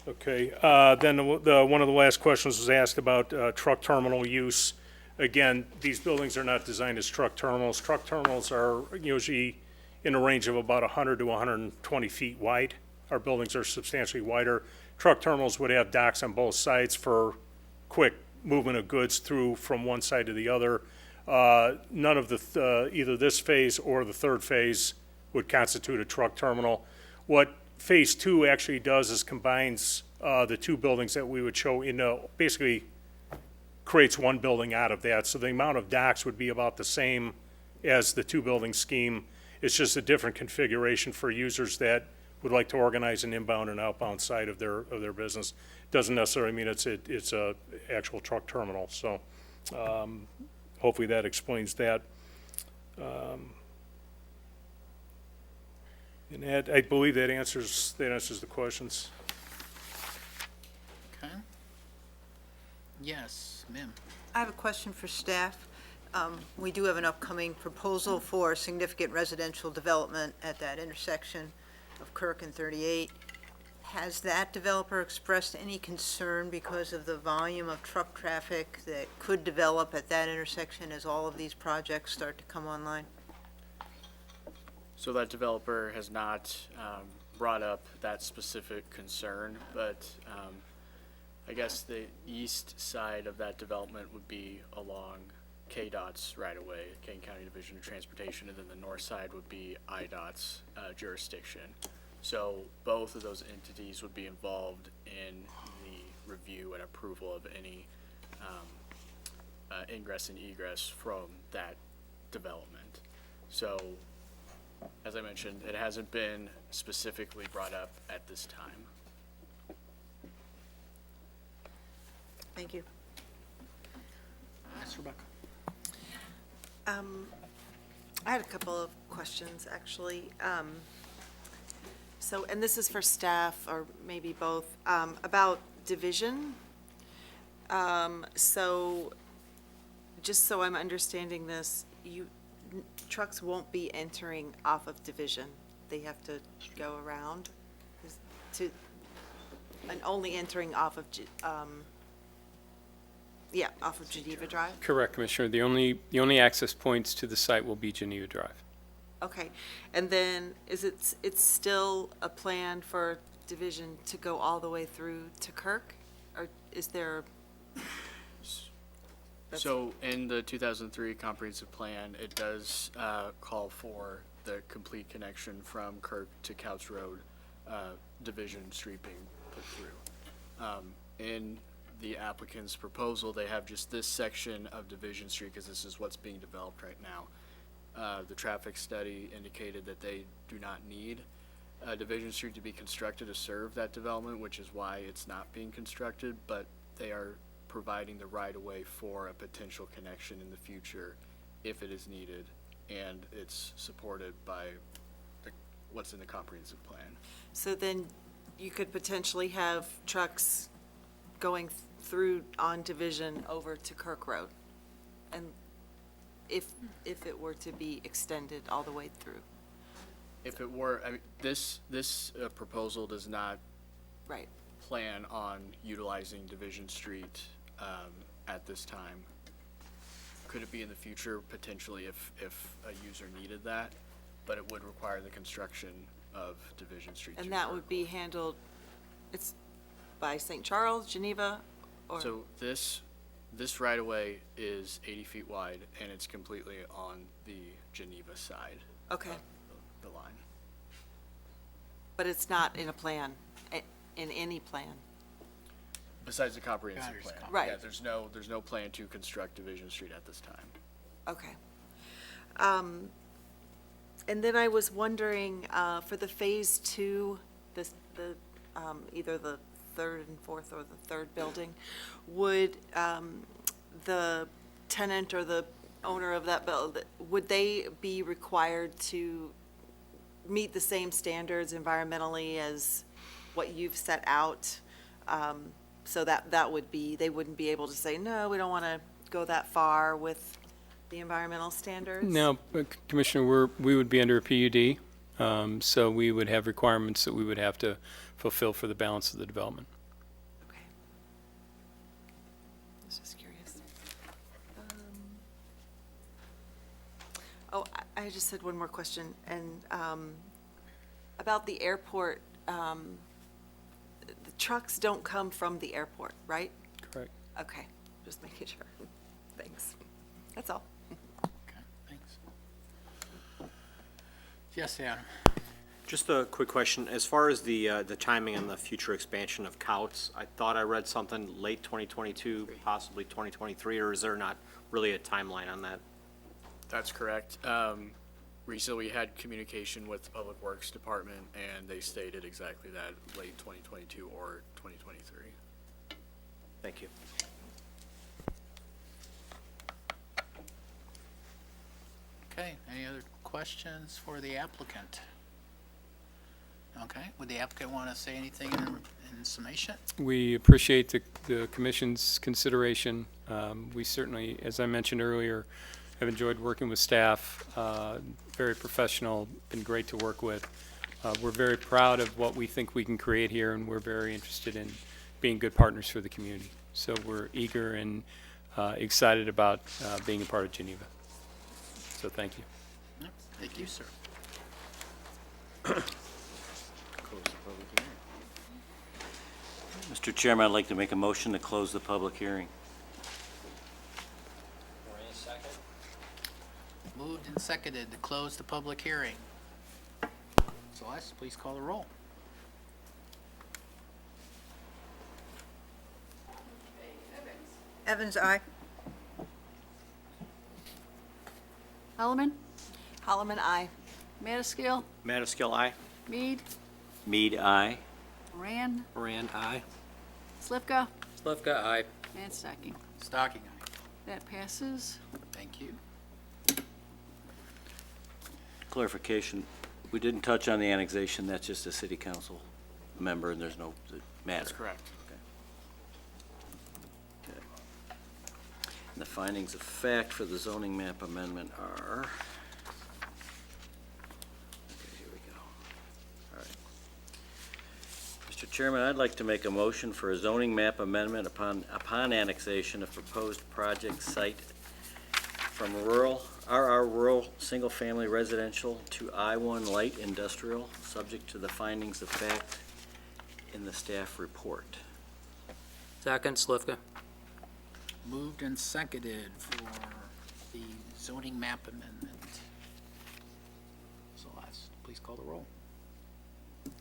S15: Okay, then one of the last questions was asked about truck terminal use. Again, these buildings are not designed as truck terminals. Truck terminals are usually in a range of about 100 to 120 feet wide. Our buildings are substantially wider. Truck terminals would have docks on both sides for quick movement of goods through from one side to the other. None of either this phase or the 3rd phase would constitute a truck terminal. What Phase 2 actually does is combines the 2 buildings that we would show basically creates 1 building out of that. So the amount of docks would be about the same as the 2 building scheme. It's just a different configuration for users that would like to organize an inbound and outbound side of their business. Doesn't necessarily mean it's a actual truck terminal. So hopefully that explains that. And that, I believe that answers the questions.
S1: Okay. Yes, ma'am.
S3: I have a question for staff. We do have an upcoming proposal for significant residential development at that intersection of Kirk and 38. Has that developer expressed any concern because of the volume of truck traffic that could develop at that intersection as all of these projects start to come online?
S8: So that developer has not brought up that specific concern, but I guess the east side of that development would be along KDOT's right-of-way, Kane County Division of Transportation, and then the north side would be IDOT's jurisdiction. So both of those entities would be involved in the review and approval of any ingress and egress from that development. So, as I mentioned, it hasn't been specifically brought up at this time.
S3: Thank you.
S1: Ms. Rebecca.
S10: I had a couple of questions, actually. So, and this is for staff, or maybe both, about division. So, just so I'm understanding this, trucks won't be entering off of Division. They have to go around? to, and only entering off of, off of Geneva Drive?
S11: Correct, Commissioner. The only access points to the site will be Geneva Drive.
S10: Okay, and then it's still a plan for division to go all the way through to Kirk? Or is there?
S8: So in the 2003 comprehensive plan, it does call for the complete connection from Kirk to Couch Road, Division Street being put through. In the applicant's proposal, they have just this section of Division Street because this is what's being developed right now. The traffic study indicated that they do not need Division Street to be constructed to serve that development, which is why it's not being constructed, but they are providing the right-of-way for a potential connection in the future if it is needed, and it's supported by what's in the comprehensive plan.
S10: So then you could potentially have trucks going through on Division over to Kirk Road, and if it were to be extended all the way through.
S8: If it were, I mean, this proposal does not
S10: Right.
S8: plan on utilizing Division Street at this time. Could it be in the future? Potentially, if a user needed that, but it would require the construction of Division Street.
S10: And that would be handled, it's by St. Charles, Geneva, or?
S8: So this right-of-way is 80 feet wide, and it's completely on the Geneva side.
S10: Okay.
S8: Of the line.
S10: But it's not in a plan, in any plan?
S8: Besides the comprehensive plan.
S10: Right.
S8: Yeah, there's no plan to construct Division Street at this time.
S10: Okay. And then I was wondering, for the Phase 2, either the third and fourth or the third building, would the tenant or the owner of that building, would they be required to meet the same standards environmentally as what you've set out? So that would be, they wouldn't be able to say, no, we don't want to go that far with the environmental standards?
S11: No, Commissioner, we would be under a PUD, so we would have requirements that we would have to fulfill for the balance of the development.
S10: Okay. I was just curious. I just had one more question, and about the airport, the trucks don't come from the airport, right?
S11: Correct.
S10: Okay, just making sure. Thanks. That's all.
S1: Okay, thanks. Yes, Adam?
S16: Just a quick question. As far as the timing on the future expansion of Couts, I thought I read something late 2022, possibly 2023, or is there not really a timeline on that?
S8: That's correct. Recently, we had communication with the Public Works Department, and they stated exactly that, late 2022 or 2023.
S16: Thank you.
S1: Okay, any other questions for the applicant? Okay, would the applicant want to say anything in summation?
S11: We appreciate the commission's consideration. We certainly, as I mentioned earlier, have enjoyed working with staff, very professional, been great to work with. We're very proud of what we think we can create here, and we're very interested in being good partners for the community. So we're eager and excited about being a part of Geneva. So thank you.
S1: Yep, thank you, sir.
S5: Mr. Chairman, I'd like to make a motion to close the public hearing.
S1: Moved and seconded to close the public hearing. Celeste, please call the roll.
S3: Evans, aye.
S2: Holloman,
S10: Holloman, aye.
S2: Madaskil,
S16: Madaskil, aye.
S2: Mead,
S5: Mead, aye.
S2: Moran,
S9: Moran, aye.
S2: Slivka,
S4: Slivka, aye.
S2: and Stocking.
S1: Stocking, aye.
S2: That passes.
S1: Thank you.
S5: Clarification, we didn't touch on the annexation, that's just a city council member, and there's no matter.
S8: That's correct.
S5: Okay. And the findings of fact for the zoning map amendment are, okay, here we go. All right. Chairman, I'd like to make a motion for a zoning map amendment upon annexation of proposed project site from RR rural, single-family residential to I-1 light industrial, subject to the findings of fact in the staff report.
S4: Second, Slivka.
S1: Moved and seconded for the zoning map amendment. Celeste, please call the roll.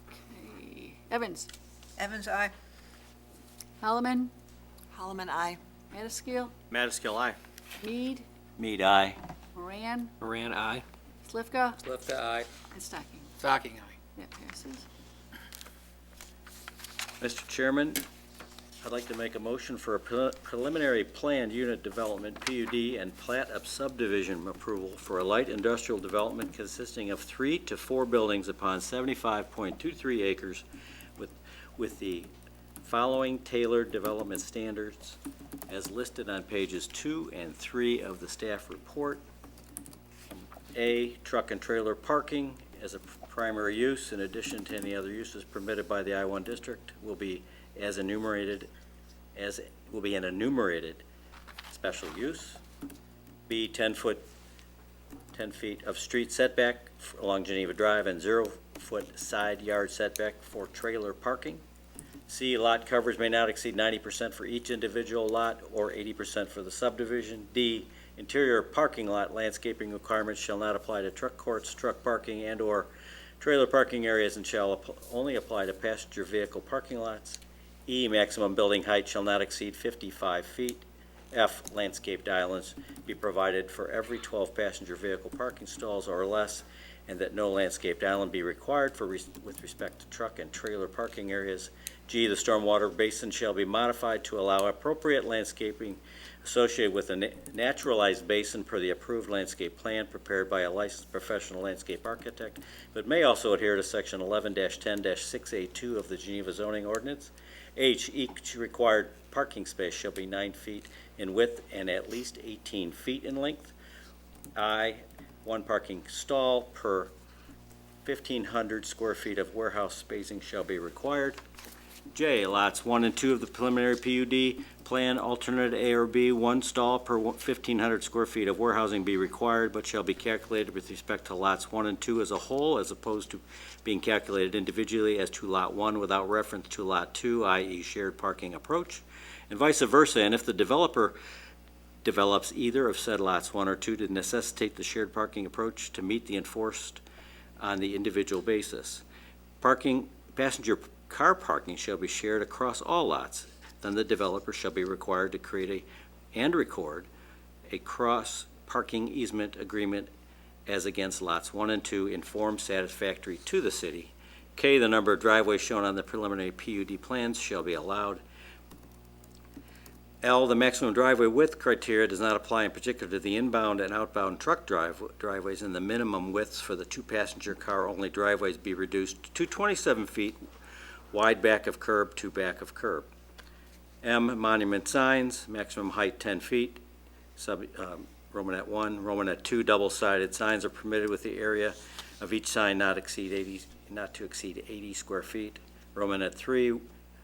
S2: Okay. Evans,
S3: Evans, aye.
S2: Holloman,
S10: Holloman, aye.
S2: Madaskil,
S16: Madaskil, aye.
S2: Mead,
S5: Mead, aye.
S2: Moran,
S9: Moran, aye.
S2: Slivka,
S4: Slivka, aye.
S2: and Stocking.
S1: Stocking, aye.
S2: That passes.
S5: Mr. Chairman, I'd like to make a motion for a preliminary planned unit development, PUD, and plat of subdivision approval for a light industrial development consisting of 3 to 4 buildings upon 75.23 acres with the following tailored development standards as listed on pages 2 and 3 of the staff report. A, truck and trailer parking as a primary use in addition to any other uses permitted by the I-1 district will be an enumerated special use. B, 10 feet of street setback along Geneva Drive and 0-foot side yard setback for trailer parking. C, lot coverage may not exceed 90% for each individual lot or 80% for the subdivision. D, interior parking lot landscaping requirements shall not apply to truck courts, truck parking, and/or trailer parking areas and shall only apply to passenger vehicle parking lots. E, maximum building height shall not exceed 55 feet. F, landscaped islands be provided for every 12 passenger vehicle parking stalls or less, and that no landscaped island be required with respect to truck and trailer parking areas. G, the stormwater basin shall be modified to allow appropriate landscaping associated with a naturalized basin per the approved landscape plan prepared by a licensed professional landscape architect, but may also adhere to section 11-10-6A2 of the Geneva zoning ordinance. H, each required parking space shall be 9 feet in width and at least 18 feet in length. I, 1 parking stall per 1,500 square feet of warehouse spacing shall be required. J, lots 1 and 2 of the preliminary PUD plan, alternate A or B, 1 stall per 1,500 square feet of warehousing be required, but shall be calculated with respect to lots 1 and 2 as a whole, as opposed to being calculated individually as to lot 1 without reference to lot 2, i.e. shared parking approach, and vice versa. And if the developer develops either of said lots 1 or 2 to necessitate the shared parking approach to meet the enforced on the individual basis, passenger car parking shall be shared across all lots. Then the developer shall be required to create and record a cross-parking easement agreement as against lots 1 and 2 in form satisfactory to the city. K, the number of driveways shown on the preliminary PUD plans shall be allowed. L, the maximum driveway width criteria does not apply in particular to the inbound and outbound truck driveways, and the minimum widths for the 2-passenger car-only driveways be reduced to 27 feet wide back of curb to back of curb. M, monument signs, maximum height 10 feet. Romanet 1, Romanet 2, double-sided signs are permitted with the area of each sign not to exceed 80 square feet. Romanet 3,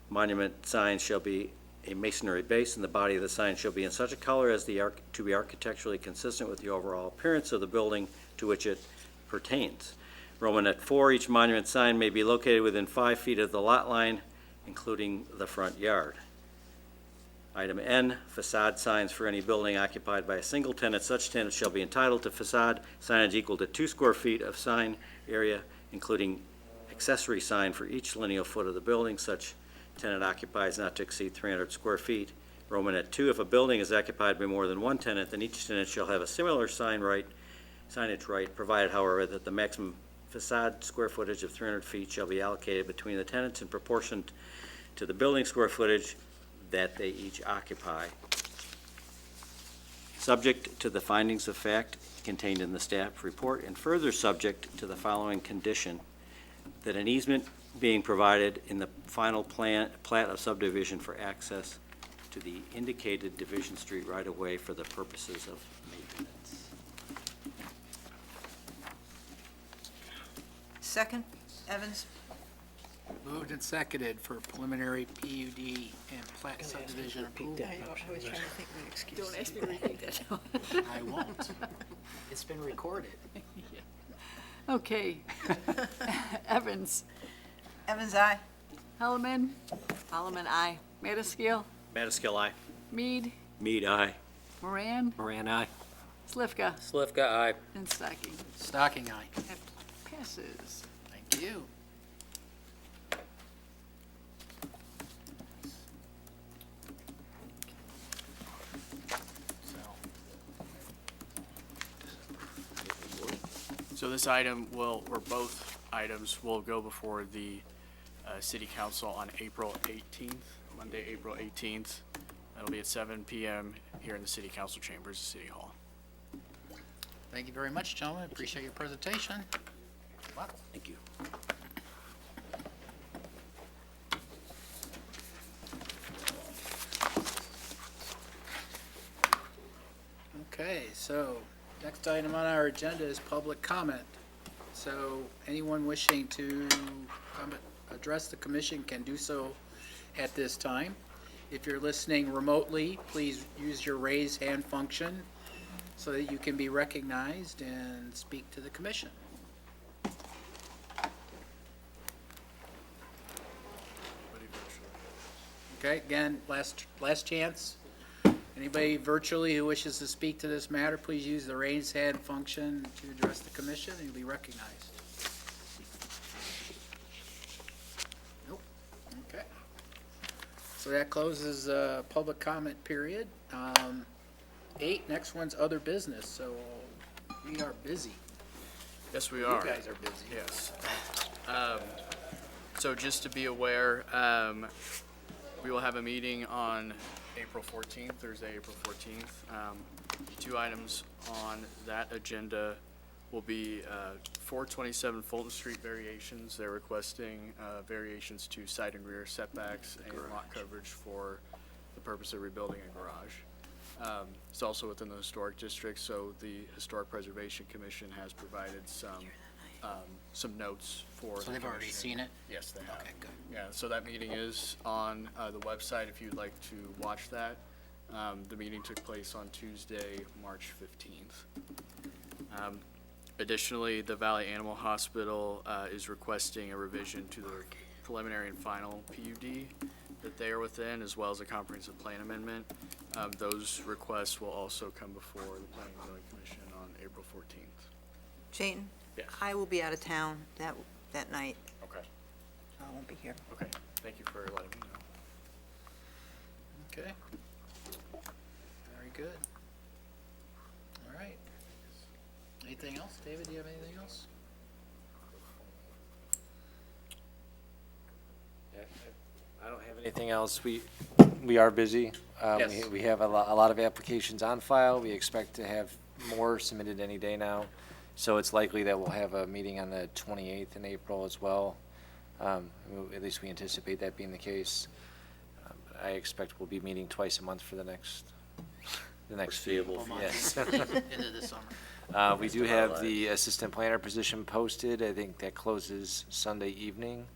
S5: monument signs shall be a masonry base, and the body of the sign shall be in such a color as to be architecturally consistent with the overall appearance of the building to which it pertains. Romanet 4, each monument sign may be located within 5 feet of the lot line, including the front yard. Item N, facade signs for any building occupied by a single tenant. Such tenant shall be entitled to facade signage equal to 2 square feet of sign area, including accessory sign for each lineal foot of the building. Such tenant occupies not to exceed 300 square feet. Romanet 2, if a building is occupied by more than 1 tenant, then each tenant shall have a similar signage right, provided, however, that the maximum facade square footage of 300 feet shall be allocated between the tenants in proportion to the building square footage that they each occupy, subject to the findings of fact contained in the staff report, and further subject to the following condition: that an easement being provided in the final plat of subdivision for access to the indicated Division Street right-of-way for the purposes of maintenance.
S3: Second, Evans.
S1: Moved and seconded for preliminary PUD and plat subdivision approval.
S3: I was trying to think of an excuse.
S2: Don't ask me to repeat that.
S1: I won't. It's been recorded.
S2: Okay. Evans,
S3: Evans, aye.
S2: Hellerman,
S10: Holloman, aye.
S2: Madaskil,
S16: Madaskil, aye.
S2: Mead,
S5: Mead, aye.
S2: Moran,
S9: Moran, aye.
S2: Slivka,
S4: Slivka, aye.
S2: and Stocking.
S1: Stocking eye.
S2: That passes.
S1: Thank you.
S8: So this item will, or both items will go before the city council on April 18th, Monday, April 18th. That'll be at 7 PM here in the city council chambers of City Hall.
S1: Thank you very much, gentlemen. Appreciate your presentation. Wow.
S5: Thank you.
S1: Okay, so next item on our agenda is public comment. So anyone wishing to address the commission can do so at this time. If you're listening remotely, please use your raise hand function so that you can be recognized and speak to the commission. Okay, again, last chance. Anybody virtually who wishes to speak to this matter, please use the raise hand function to address the commission and you'll be recognized. Nope. Okay. So that closes public comment period. 8, next one's other business, so we are busy.
S8: Yes, we are.
S1: You guys are busy.
S8: Yes. So just to be aware, we will have a meeting on April 14th, Thursday, April 14th. Two items on that agenda will be 427 Fulton Street variations. They're requesting variations to side and rear setbacks and lot coverage for the purpose of rebuilding a garage. It's also within the historic district, so the Historic Preservation Commission has provided some notes for.
S1: So they've already seen it?
S8: Yes, they have.
S1: Okay, good.
S8: Yeah, so that meeting is on the website if you'd like to watch that. The meeting took place on Tuesday, March 15th. Additionally, the Valley Animal Hospital is requesting a revision to the preliminary and final PUD that they are within, as well as a comprehensive plan amendment. Those requests will also come before the Planning and Zoning Commission on April 14th.
S3: Jane?
S8: Yes.
S3: I will be out of town that night.
S8: Okay.
S3: I won't be here.
S8: Okay, thank you for letting me know.
S1: Okay. Very good. All right. Anything else? David, do you have anything else?
S14: I don't have anything else. We are busy.
S1: Yes.
S14: We have a lot of applications on file. We expect to have more submitted any day now. So it's likely that we'll have a meeting on the 28th in April as well. At least we anticipate that being the case. I expect we'll be meeting twice a month for the next few.
S5: Foreseeable
S14: Yes.
S1: Into the summer.
S14: We do have the assistant planner position posted. I think that closes Sunday evening.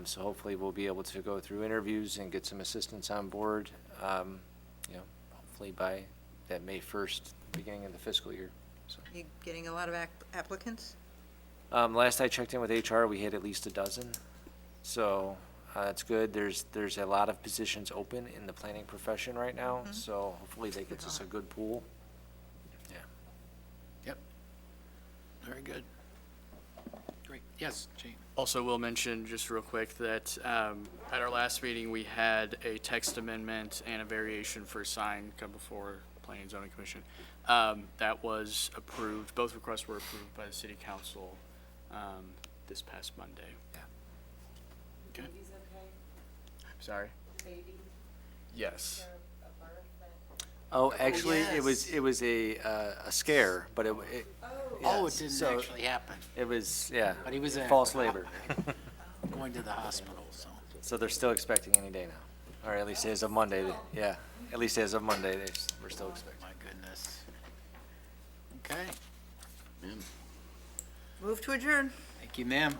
S14: So hopefully we'll be able to go through interviews and get some assistants on board, hopefully by that May 1st, beginning of the fiscal year. So,
S3: You getting a lot of applicants?
S14: last I checked in with HR, we had at least a dozen. So, that's good. There's a lot of positions open in the planning profession right now, so hopefully that gets us a good pool. Yeah.
S1: Yep. Very good. Great. Yes, Gene.
S8: Also, will mention just real quick that at our last meeting, we had a text amendment and a variation for sign come before Planning and Zoning Commission. That was approved, both requests were approved by the city council this past Monday.
S1: Yeah.
S8: Okay. Sorry? Yes.
S14: Oh, actually, it was a scare, but it
S1: Oh, it didn't actually happen.
S14: It was, yeah.
S1: But he was in
S14: false labor.
S1: Going to the hospital, so.
S14: So they're still expecting any day now, or at least as of Monday. Yeah, at least as of Monday, we're still expecting.
S1: My goodness. Okay.
S3: Move to adjourn.
S1: Thank you, ma'am.